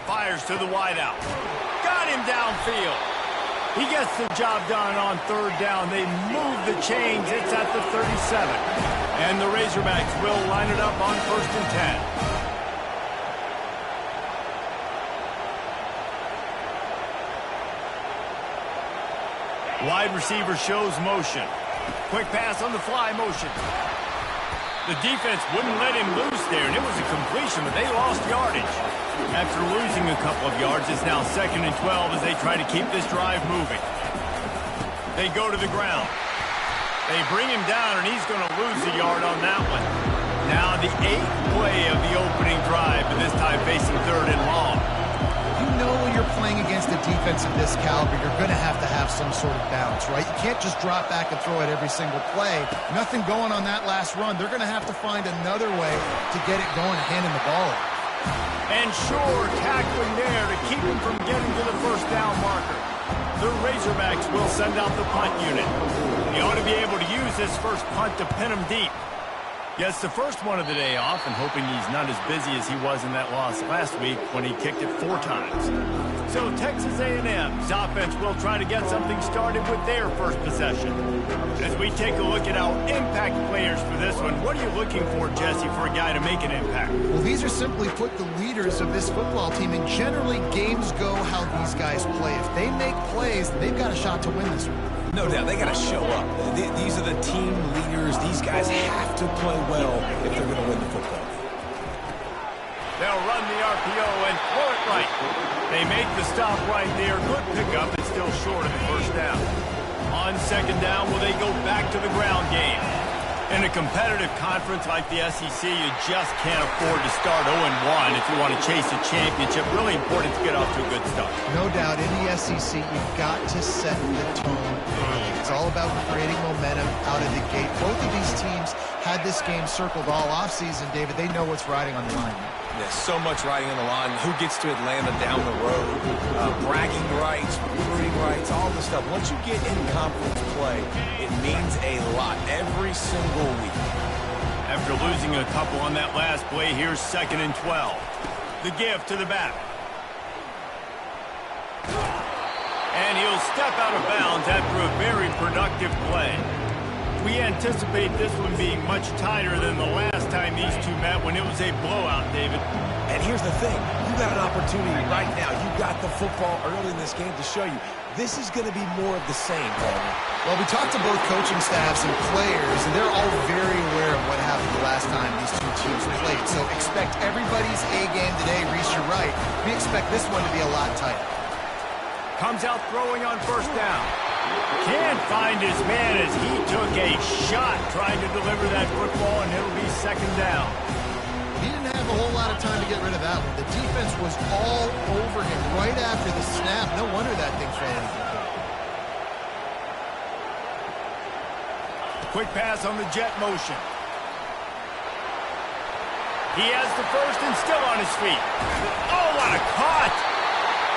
Fires to the wideout. Got him downfield. He gets the job done on 3rd down. They move the chains. It's at the 37. And the Razorbacks will line it up on 1st and 10. Wide receiver shows motion. Quick pass on the fly motion. The defense wouldn't let him loose there, and it was a completion, but they lost yardage. After losing a couple of yards, it's now 2nd and 12 as they try to keep this drive moving. They go to the ground. They bring him down, and he's going to lose a yard on that one. Now the 8th play of the opening drive, but this time facing 3rd and long. You know when you're playing against a defense of this caliber, you're going to have some sort of balance, right? You can't just drop back and throw it every single play. Nothing going on that last run. They're going to have to find another way to get it going and handing the ball off. And sure, tackling there to keep him from getting to the first down marker. The Razorbacks will send out the punt unit. He ought to be able to use this first punt to pin him deep. Gets the first one of the day off, and hoping he's not as busy as he was in that loss last week when he kicked it 4 times. So Texas A&M's offense will try to get something started with their first possession. As we take a look at our impact players for this one, what are you looking for, Jesse, for a guy to make an impact? Well, these are simply put the leaders of this football team, and generally games go how these guys play. If they make plays, they've got a shot to win this one. No doubt, they got to show up. These are the team leaders. These guys have to play well if they're going to win the football. They'll run the RPO and throw it right. They make the stop right there. Good pickup. It's still short of the first down. On second down, will they go back to the ground game? In a competitive conference like the SEC, you just can't afford to start 0-1 if you want to chase a championship. Really important to get off to a good start. No doubt, in the SEC, you've got to set the tone early. It's all about creating momentum out of the gate. Both of these teams had this game circled all offseason, David. They know what's riding on the line. There's so much riding on the line. Who gets to Atlanta down the road? Bragging rights, recruiting rights, all the stuff. Once you get in conference play, it means a lot every single week. After losing a couple on that last play, here's 2nd and 12. The give to the back. And he'll step out of bounds after a very productive play. We anticipate this one being much tighter than the last time these two met when it was a blowout, David. And here's the thing. You got an opportunity right now. You got the football early in this game to show you. This is going to be more of the same, Coleman. Well, we talked to both coaching staffs and players, and they're all very aware of what happened the last time these two teams played. So expect everybody's A game today. Reese, you're right. We expect this one to be a lot tighter. Comes out throwing on first down. Can't find his man as he took a shot trying to deliver that football, and it'll be 2nd down. He didn't have a whole lot of time to get rid of that one. The defense was all over him right after the snap. No wonder that thing fell. Quick pass on the jet motion. He has the first and still on his feet. Oh, what a cut!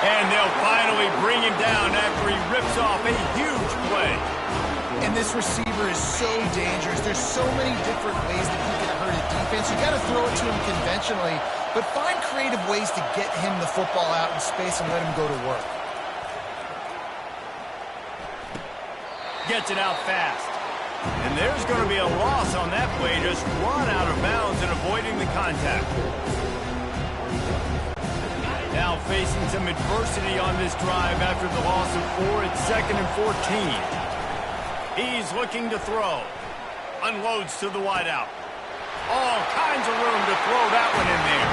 And they'll finally bring him down after he rips off a huge play. And this receiver is so dangerous. There's so many different ways that he can hurt a defense. You got to throw it to him conventionally, but find creative ways to get him the football out in space and let him go to work. Gets it out fast. And there's going to be a loss on that play. Just run out of bounds and avoiding the contact. Now facing some adversity on this drive after the loss of 4. It's 2nd and 14. He's looking to throw. Unloads to the wideout. All kinds of room to throw that one in there.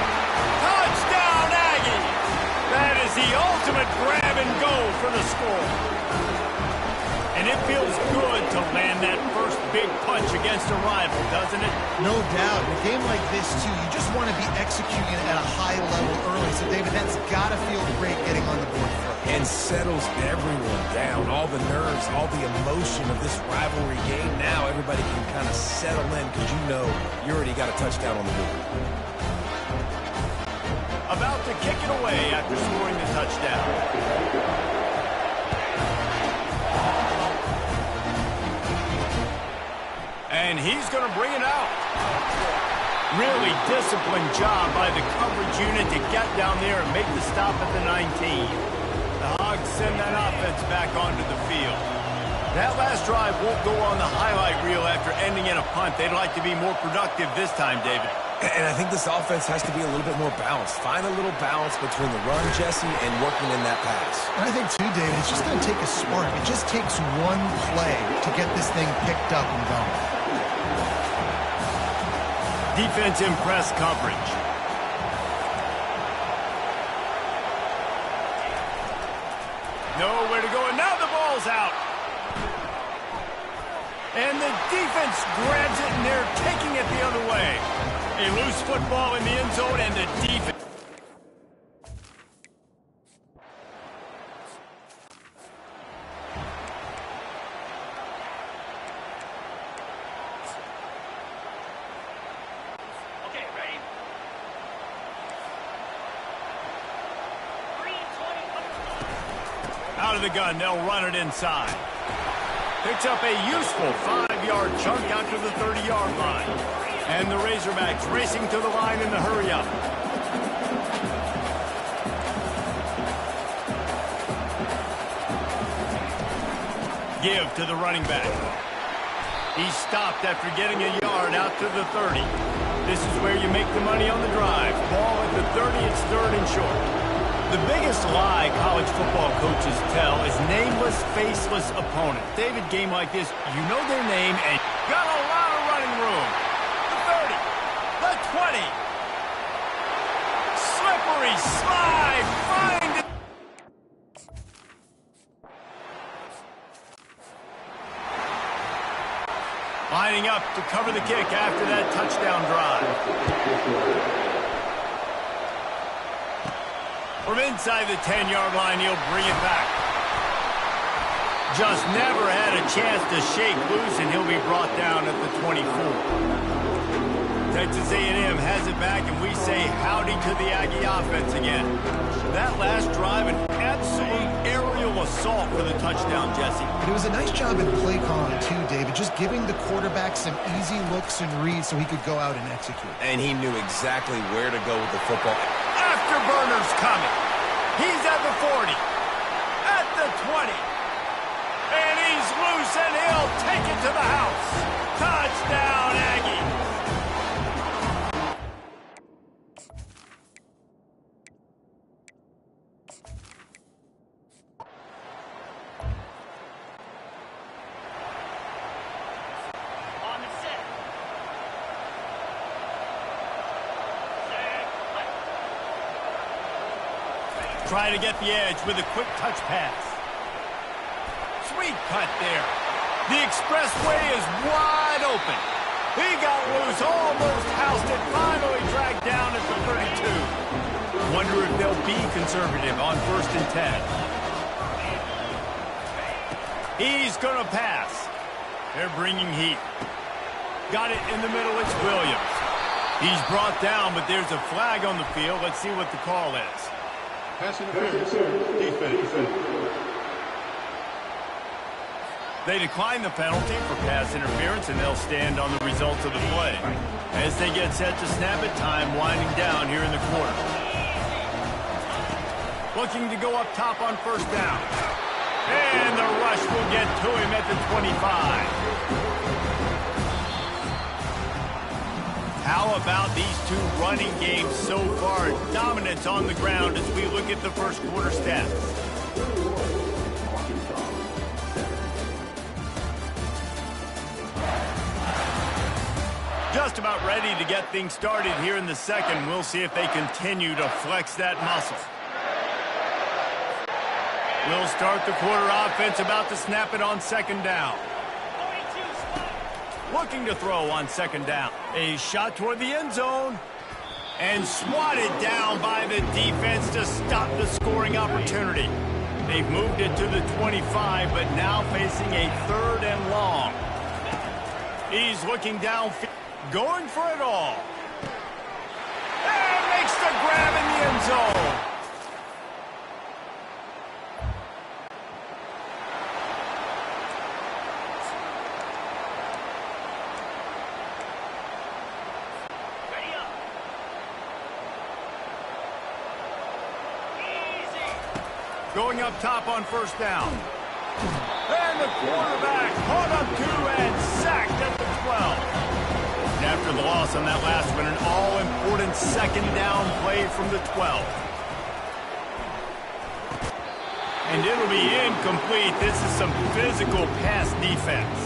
Touchdown, Aggies! That is the ultimate grab and go for the score. And it feels good to land that first big punch against a rival, doesn't it? No doubt. In a game like this, too, you just want to be executing at a high level early. So, David, that's got to feel great getting on the board first. And settles everyone down. All the nerves, all the emotion of this rivalry game. Now everybody can kind of settle in because you know you already got a touchdown on the board. About to kick it away after scoring the touchdown. And he's going to bring it out. Really disciplined job by the coverage unit to get down there and make the stop at the 19. The Hogs send that offense back onto the field. That last drive won't go on the highlight reel after ending in a punt. They'd like to be more productive this time, David. And I think this offense has to be a little bit more balanced. Find a little balance between the run, Jesse, and working in that pass. And I think, too, David, it's just going to take a spark. It just takes one play to get this thing picked up and going. Defense in press coverage. Nowhere to go, and now the ball's out. And the defense grabs it, and they're taking it the other way. A loose football in the end zone, and the defense. Okay, ready? 3:20. Out of the gun, they'll run it inside. Picks up a useful 5-yard chunk out to the 30-yard line. And the Razorbacks racing to the line in the hurry-up. Give to the running back. He stopped after getting a yard out to the 30. This is where you make the money on the drive. Ball at the 30, it's 3rd and short. The biggest lie college football coaches tell is nameless, faceless opponents. David, game like this, you know their name and got a lot of running room. The 30, the 20. Slippery Hillary slide, find it. Lining up to cover the kick after that touchdown drive. From inside the 10-yard line, he'll bring it back. Just never had a chance to shake loose, and he'll be brought down at the 24. Texas A&M has it back, and we say howdy to the Aggie offense again. That last drive, an absolute aerial assault for the touchdown, Jesse. But it was a nice job in play calling, too, David, just giving the quarterback some easy looks and reads so he could go out and execute. And he knew exactly where to go with the football. Afterburner's coming. He's at the 40, at the 20, and he's loose, and he'll take it to the house. Touchdown, Aggie. Try to get the edge with a quick touch pass. Sweet cut there. The expressway is wide open. He got loose, almost housed it, finally dragged down at the 32. Wonder if they'll be conservative on 1st and 10. He's going to pass. They're bringing heat. Got it in the middle, it's Williams. He's brought down, but there's a flag on the field. Let's see what the call is. Pass interference. Defense. They decline the penalty for pass interference, and they'll stand on the results of the play. As they get set to snap it, time winding down here in the quarter. Looking to go up top on 1st down. And the rush will get to him at the 25. How about these two running games so far? Dominance on the ground as we look at the first quarter stats. Just about ready to get things started here in the second. We'll see if they continue to flex that muscle. We'll start the quarter offense, about to snap it on 2nd down. Looking to throw on 2nd down. A shot toward the end zone. And swatted down by the defense to stop the scoring opportunity. They've moved it to the 25, but now facing a 3rd and long. He's looking downfield, going for it all. And makes the grab in the end zone. Going up top on 1st down. And the quarterback caught up to and sacked at the 12. And after the loss on that last one, an all-important 2nd down play from the 12. And it'll be incomplete. This is some physical pass defense.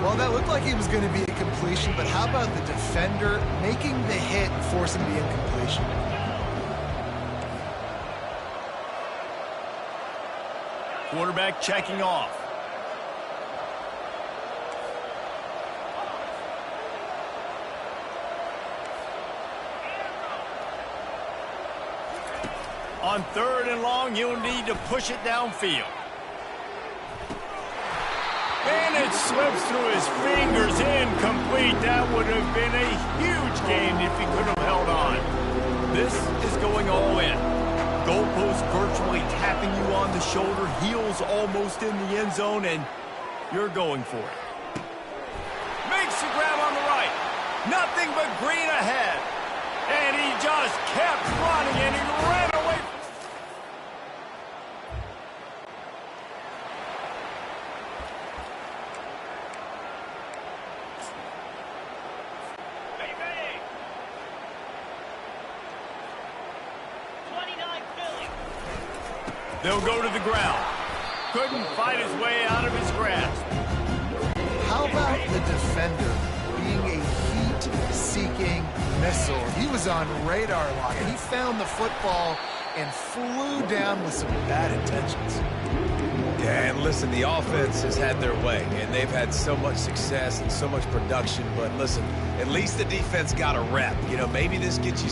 Well, that looked like it was going to be a completion, but how about the defender making the hit and forcing the incompletion? Quarterback checking off. On 3rd and long, you'll need to push it downfield. And it slips through his fingers, incomplete. That would have been a huge gain if he could have held on. This is going all in. Goalpost virtually tapping you on the shoulder, heels almost in the end zone, and you're going for it. Makes the grab on the right. Nothing but green ahead. And he just kept running, and he ran away. They'll go to the ground. Couldn't fight his way out of his grasp. How about the defender being a heat-seeking missile. He was on radar lock, and he found the football and flew down with some bad intentions. Yeah, and listen, the offense has had their way, and they've had so much success and so much production. But listen, at least the defense got a rep. You know, maybe this gets you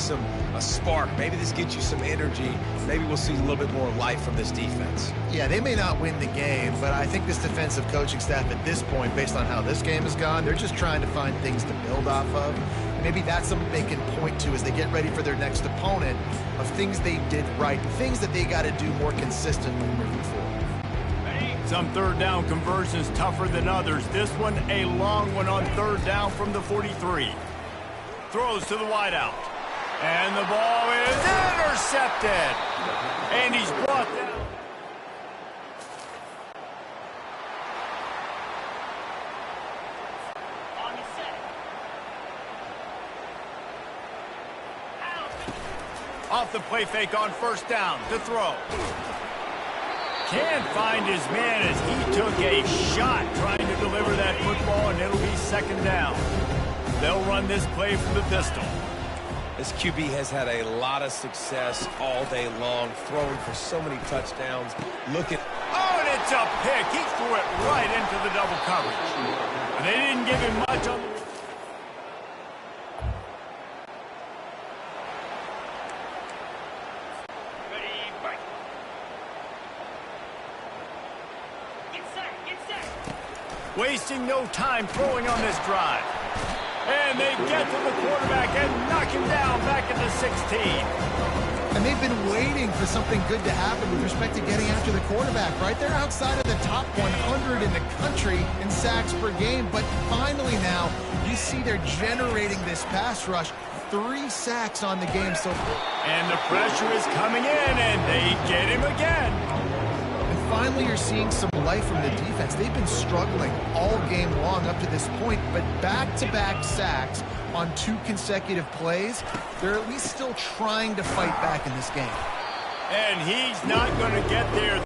a spark. Maybe this gets you some energy. Maybe we'll see a little bit more life from this defense. Yeah, they may not win the game, but I think this defensive coaching staff at this point, based on how this game has gone, they're just trying to find things to build off of. Maybe that's something they can point to as they get ready for their next opponent, of things they did right, things that they got to do more consistently moving forward. Some third down conversions tougher than others. This one, a long one on third down from the 43. Throws to the wideout. And the ball is intercepted. And he's brought down. On the set. Out. Off the play fake on first down to throw. Can't find his man as he took a shot trying to deliver that football, and it'll be second down. They'll run this play from the pistol. This QB has had a lot of success all day long, throwing for so many touchdowns. Look at... Oh, and it's a pick. He threw it right into the double coverage. But they didn't give him much on the... Wasting no time throwing on this drive. And they get to the quarterback and knock him down back at the 16. And they've been waiting for something good to happen with respect to getting after the quarterback, right? They're outside of the top 100 in the country in sacks per game, but finally now you see they're generating this pass rush. 3 sacks on the game so far. And the pressure is coming in, and they get him again. Finally, you're seeing some life from the defense. They've been struggling all game long up to this point, but back-to-back sacks on 2 consecutive plays, they're at least still trying to fight back in this game. And he's not going to get there.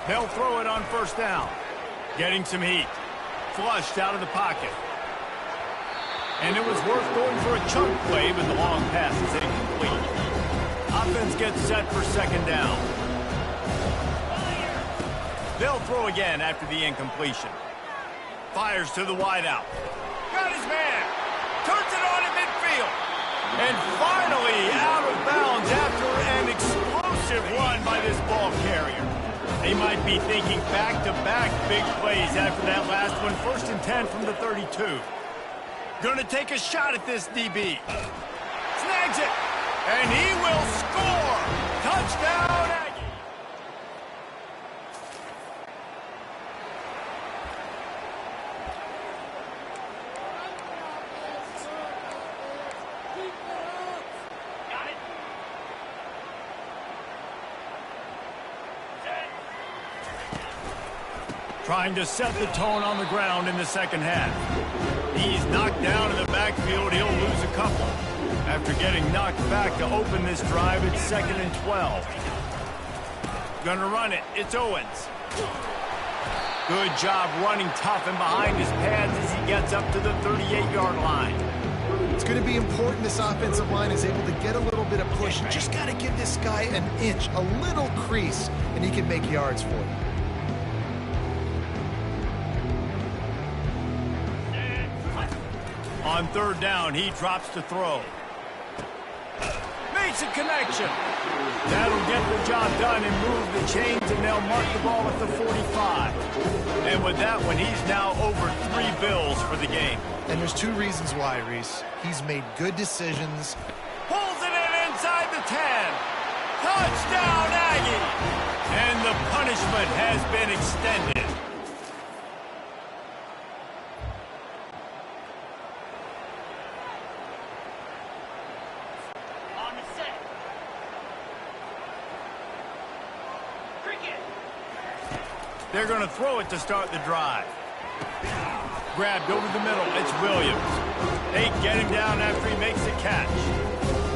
They'll throw it on first down. Getting some heat. Flushed out of the pocket. And it was worth going for a chunk play, but the long pass is incomplete. Offense gets set for second down. They'll throw again after the incompletion. Fires to the wideout. Got his man. Turns it on at midfield. And finally out of bounds after an explosive run by this ball carrier. They might be thinking back-to-back big plays after that last one. 1st and 10 from the 32. Going to take a shot at this DB. Snags it. And he will score. Touchdown, Aggie. Trying to set the tone on the ground in the second half. He's knocked down in the backfield. He'll lose a couple. After getting knocked back to open this drive, it's 2nd and 12. Gonna run it. It's Owens. Good job running tough and behind his pads as he gets up to the 38-yard line. It's going to be important this offensive line is able to get a little bit of push. You just got to give this guy an inch, a little crease, and he can make yards for you. On third down, he drops to throw. Makes a connection. That'll get the job done and move the chains, and they'll mark the ball at the 45. And with that one, he's now over 3 bills for the game. And there's 2 reasons why, Reese. He's made good decisions. Pulls it in inside the 10. Touchdown, Aggie. And the punishment has been extended. They're going to throw it to start the drive. Grabbed over the middle. It's Williams. They get him down after he makes the catch.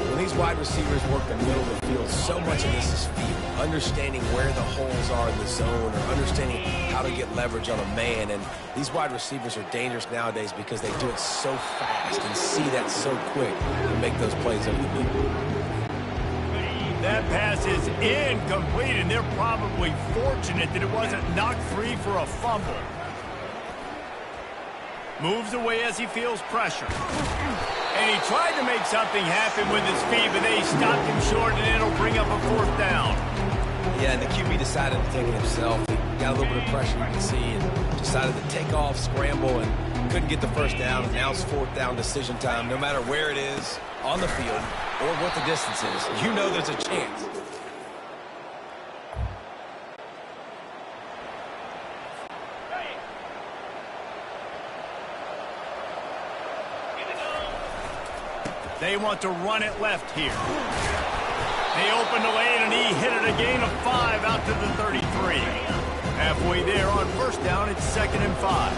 When these wide receivers work the middle of the field, so much of this is feel. Understanding where the holes are in the zone or understanding how to get leverage on a man. And these wide receivers are dangerous nowadays because they do it so fast and see that so quick and make those plays over the middle. That pass is incomplete, and they're probably fortunate that it wasn't knocked free for a fumble. Moves away as he feels pressure. And he tried to make something happen with his feet, but they stopped him short, and it'll bring up a 4th down. Yeah, and the QB decided to take it himself. He got a little bit of pressure, you can see, and decided to take off, scramble, and couldn't get the first down. And now it's 4th down decision time. No matter where it is on the field or what the distance is, you know there's a chance. They want to run it left here. They open the lane, and he hit it a gain of 5 out to the 33. Halfway there on 1st down, it's 2nd and 5.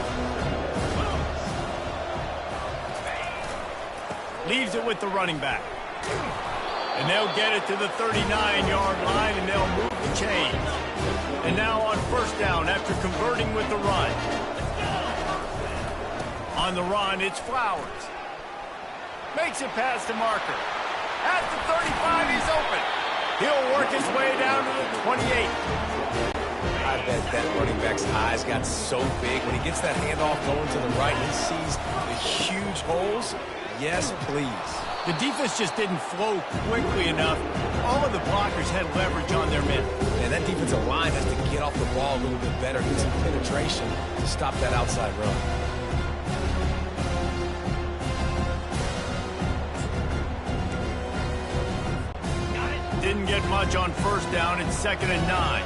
Leaves it with the running back. And they'll get it to the 39-yard line, and they'll move the chains. And now on 1st down, after converting with the run. On the run, it's Flowers. Makes it past the marker. At the 35, he's open. He'll work his way down to the 28. I bet that running back's eyes got so big. When he gets that handoff going to the right, he sees the huge holes. Yes, please. The defense just didn't flow quickly enough. All of the blockers had leverage on their men. And that defensive line has to get off the ball a little bit better, get some penetration to stop that outside run. Didn't get much on 1st down. It's 2nd and 9.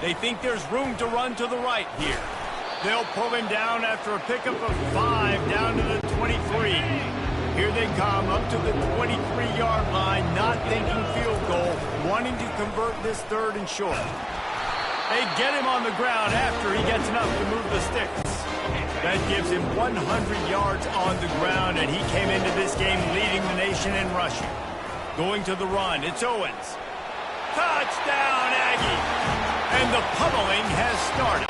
They think there's room to run to the right here. They'll pull him down after a pickup of 5 down to the 23. Here they come up to the 23-yard line, not thinking field goal, wanting to convert this 3rd and short. They get him on the ground after he gets enough to move the sticks. That gives him 100 yards on the ground, and he came into this game leading the nation in rushing. Going to the run, it's Owens. Touchdown, Aggie! And the pummeling has started.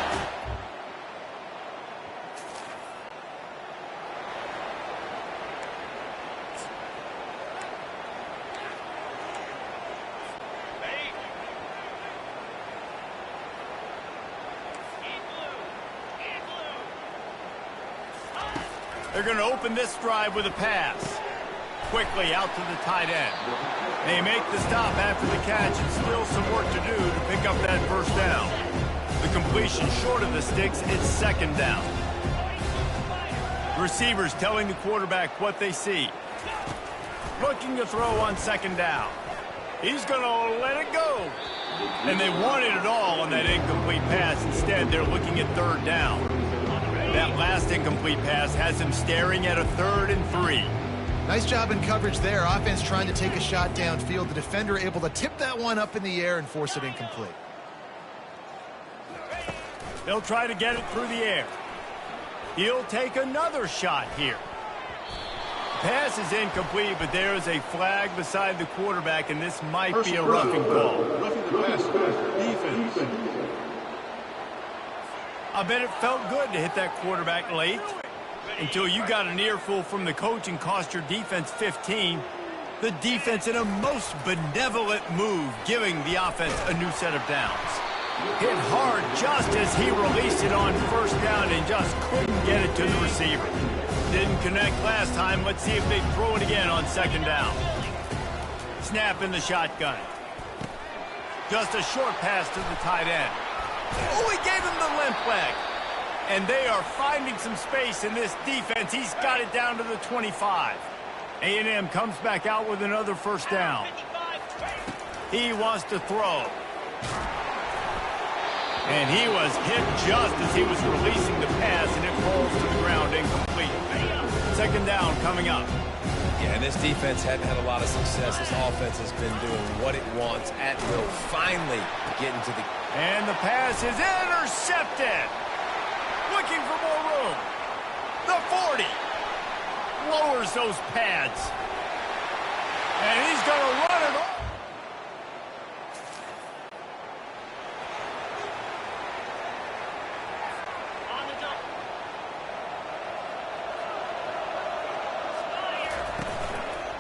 They're going to open this drive with a pass. Quickly out to the tight end. They make the stop after the catch, and still some work to do to pick up that 1st down. The completion short of the sticks, it's 2nd down. Receivers telling the quarterback what they see. Looking to throw on 2nd down. He's going to let it go. And they wanted it all on that incomplete pass. Instead, they're looking at 3rd down. That last incomplete pass has him staring at a 3rd and 3. Nice job in coverage there. Offense trying to take a shot downfield. The defender able to tip that one up in the air and force it incomplete. They'll try to get it through the air. He'll take another shot here. Pass is incomplete, but there is a flag beside the quarterback, and this might be a roughing call. Roughing the passer. Defense. I bet it felt good to hit that quarterback late until you got an earful from the coach and cost your defense 15. The defense in a most benevolent move, giving the offense a new set of downs. Hit hard just as he released it on 1st down and just couldn't get it to the receiver. Didn't connect last time. Let's see if they throw it again on 2nd down. Snap in the shotgun. Just a short pass to the tight end. Oh, he gave him the limp leg. And they are finding some space in this defense. He's got it down to the 25. A&M comes back out with another 1st down. He wants to throw. And he was hit just as he was releasing the pass, and it falls to the ground incomplete. 2nd down coming up. Yeah, and this defense hadn't had a lot of success. This offense has been doing what it wants at will. Finally getting to the... And the pass is intercepted. Looking for more room. The 40. Lowers those pads. And he's going to run it off.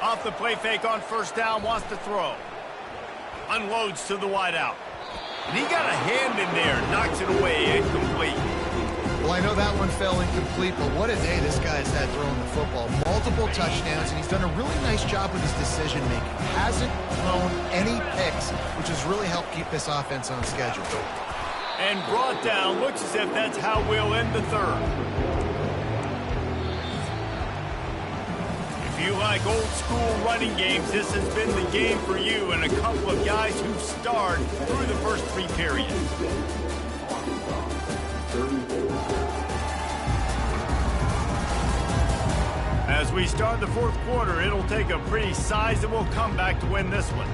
Off the play fake on first down, wants to throw. Unloads to the wideout. And he got a hand in there, knocks it away, incomplete. Well, I know that one fell incomplete, but what a day this guy's had throwing the football. Multiple touchdowns, and he's done a really nice job with his decision-making. Hasn't thrown any picks, which has really helped keep this offense on schedule. And brought down. Looks as if that's how we'll end the third. If you like old-school running games, this has been the game for you and a couple of guys who've starred through the first three periods. As we start the fourth quarter, it'll take a pretty sizable comeback to win this one.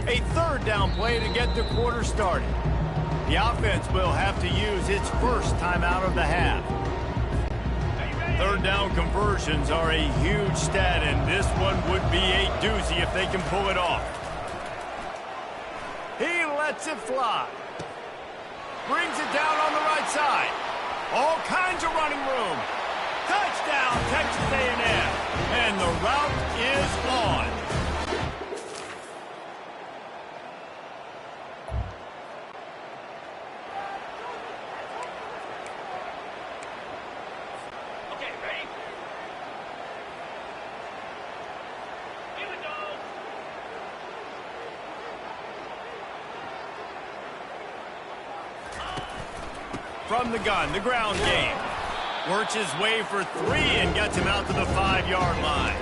A third down play to get the quarter started. The offense will have to use its first timeout of the half. Third down conversions are a huge stat, and this one would be a doozy if they can pull it off. He lets it fly. Brings it down on the right side. All kinds of running room. Touchdown, Texas A&M. And the route is on. From the gun, the ground game. Works his way for three and gets him out to the 5-yard line.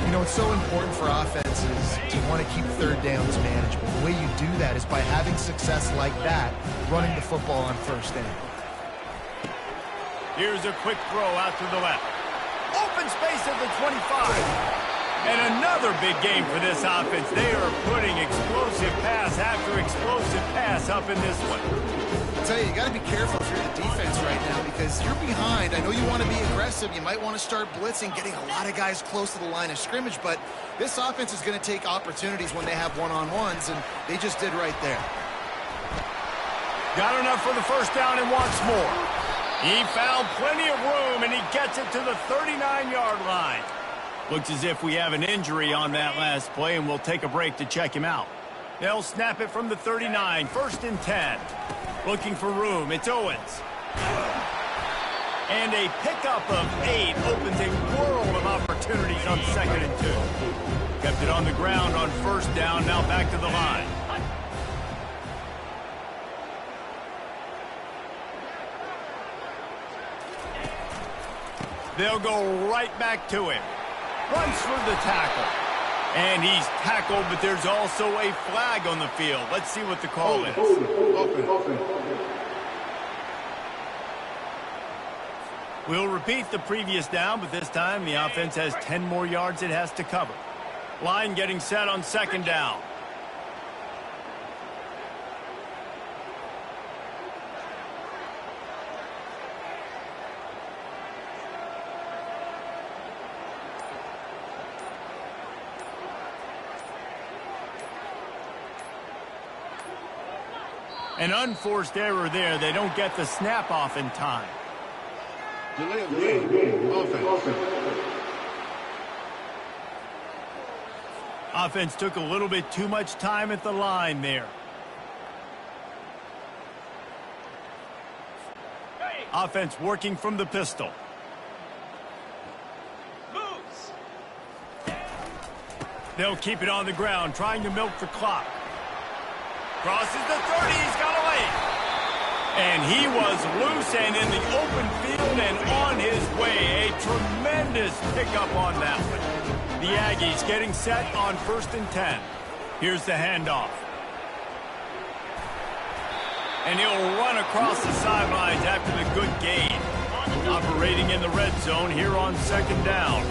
You know, it's so important for offenses to want to keep third downs manageable. The way you do that is by having success like that, running the football on first down. Here's a quick throw out to the left. Open space at the 25. And another big game for this offense. They are putting explosive pass after explosive pass up in this one. I tell you, you got to be careful if you're the defense right now because you're behind. I know you want to be aggressive. You might want to start blitzing, getting a lot of guys close to the line of scrimmage, but this offense is going to take opportunities when they have one-on-ones, and they just did right there. Got enough for the first down and wants more. He found plenty of room, and he gets it to the 39-yard line. Looks as if we have an injury on that last play, and we'll take a break to check him out. They'll snap it from the 39, 1st and 10. Looking for room, it's Owens. And a pickup of 8 opens a world of opportunities on 2nd and 2. Kept it on the ground on first down, now back to the line. They'll go right back to him. Runs for the tackle. And he's tackled, but there's also a flag on the field. Let's see what the call is. We'll repeat the previous down, but this time the offense has 10 more yards it has to cover. Line getting set on 2nd down. An unforced error there. They don't get the snap off in time. Delay of game. Offense. Offense took a little bit too much time at the line there. Offense working from the pistol. Moves. They'll keep it on the ground, trying to milk the clock. Crosses the 30, he's got away. And he was loose and in the open field and on his way. A tremendous pickup on that one. The Aggies getting set on 1st and 10. Here's the handoff. And he'll run across the sidelines after the good gain. Operating in the red zone here on second down.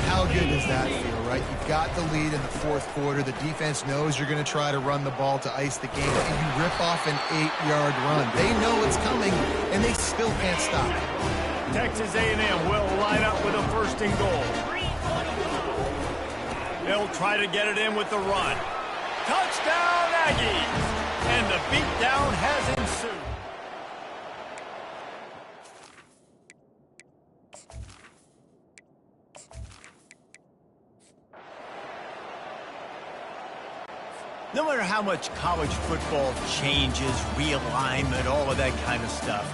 How good does that feel, right? You've got the lead in the fourth quarter. The defense knows you're going to try to run the ball to ice the game, and you rip off an 8-yard run. They know it's coming, and they still can't stop it. Texas A&M will line up with a first and goal. They'll try to get it in with the run. Touchdown, Aggies! And the beatdown has ensued. No matter how much college football changes, realignment, all of that kind of stuff,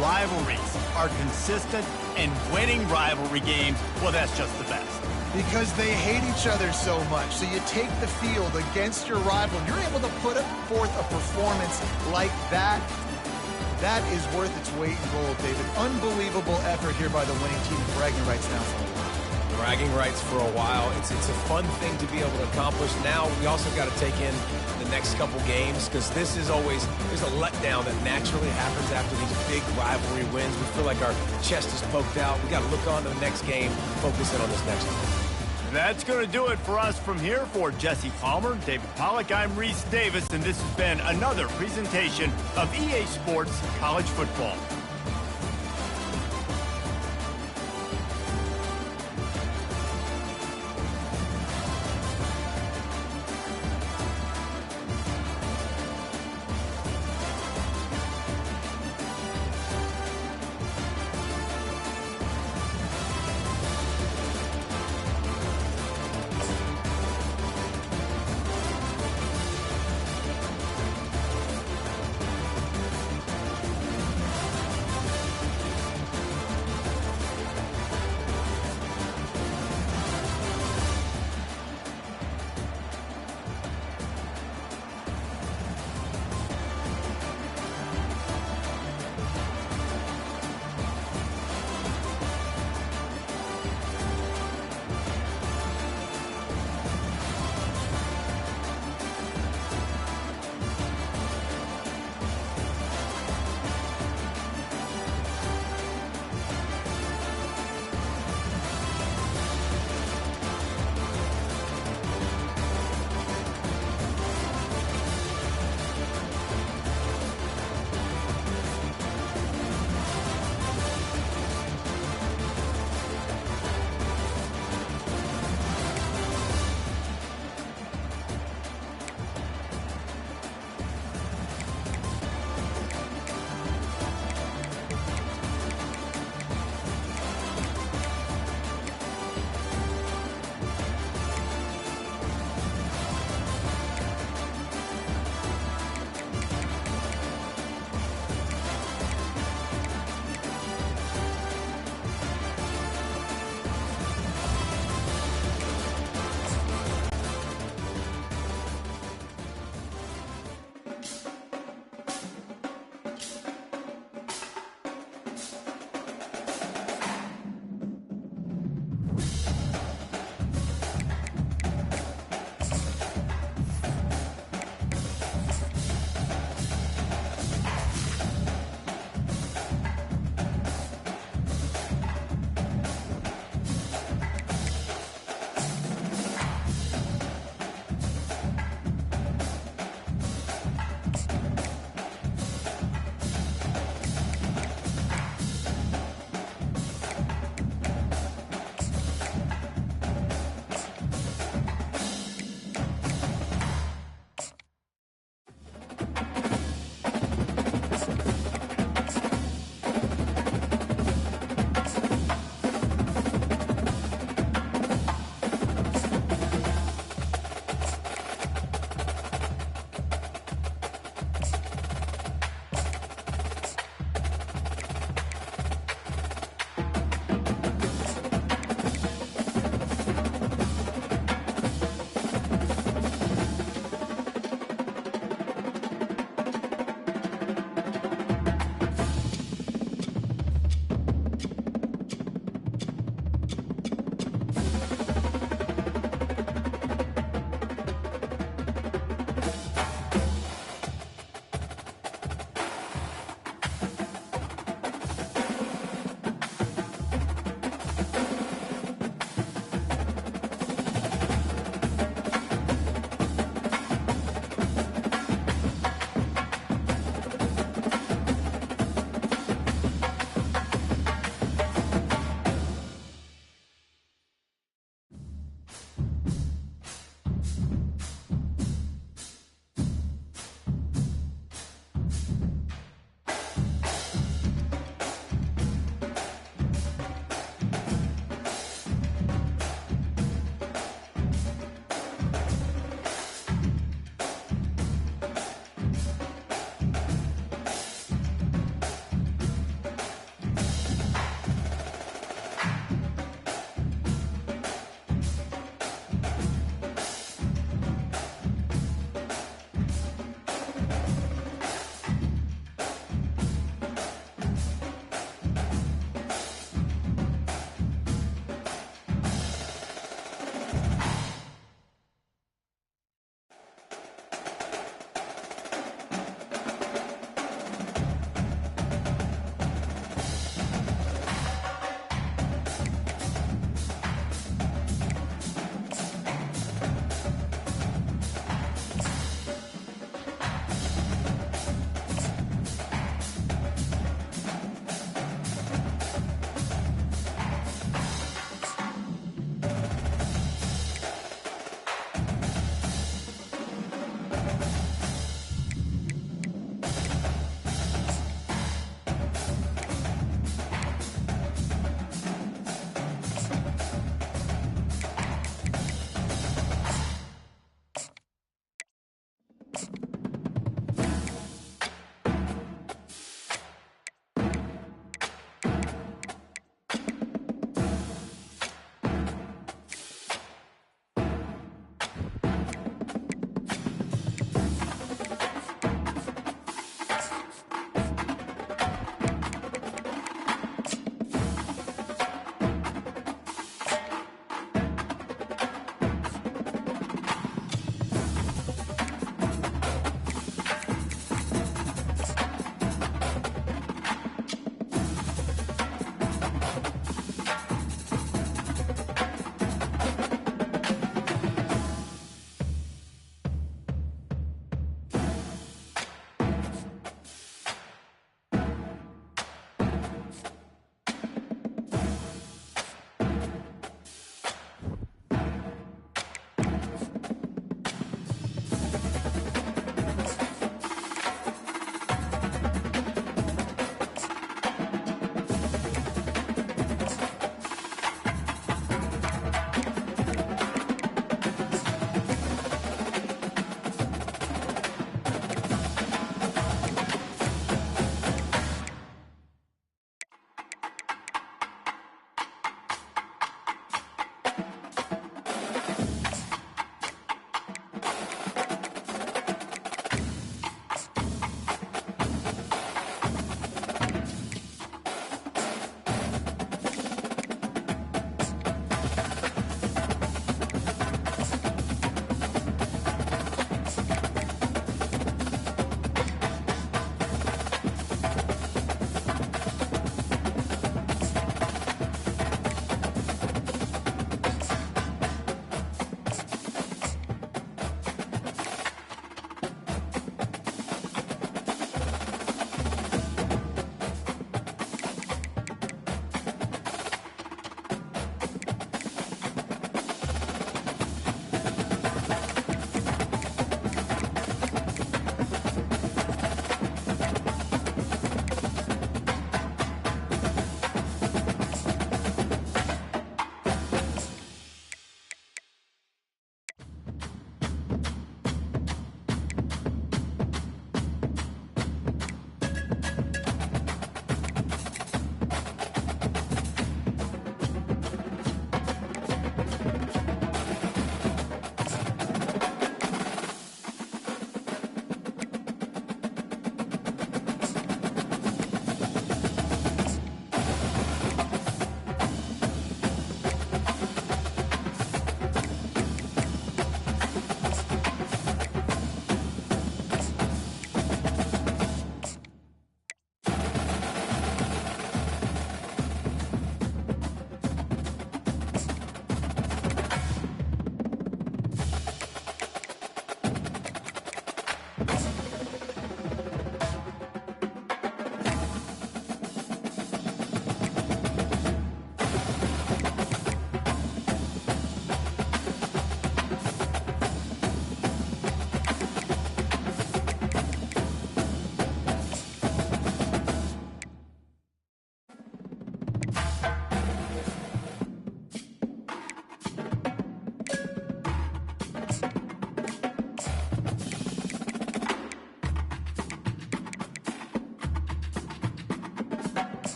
rivalries are consistent, and winning rivalry games, well, that's just the best. Because they hate each other so much. So you take the field against your rival, and you're able to put forth a performance like that. That is worth its weight in gold, David. Unbelievable effort here by the winning team. Bragging rights now for a while. Bragging rights for a while. It's a fun thing to be able to accomplish. Now we also got to take in the next couple games, because this is always, there's a letdown that naturally happens after these big rivalry wins. We feel like our chest is poked out. We got to look on to the next game, focus in on this next one. That's going to do it for us from here. For Jesse Palmer, David Pollack, I'm Reese Davis, and this has been another presentation of EA Sports College Football.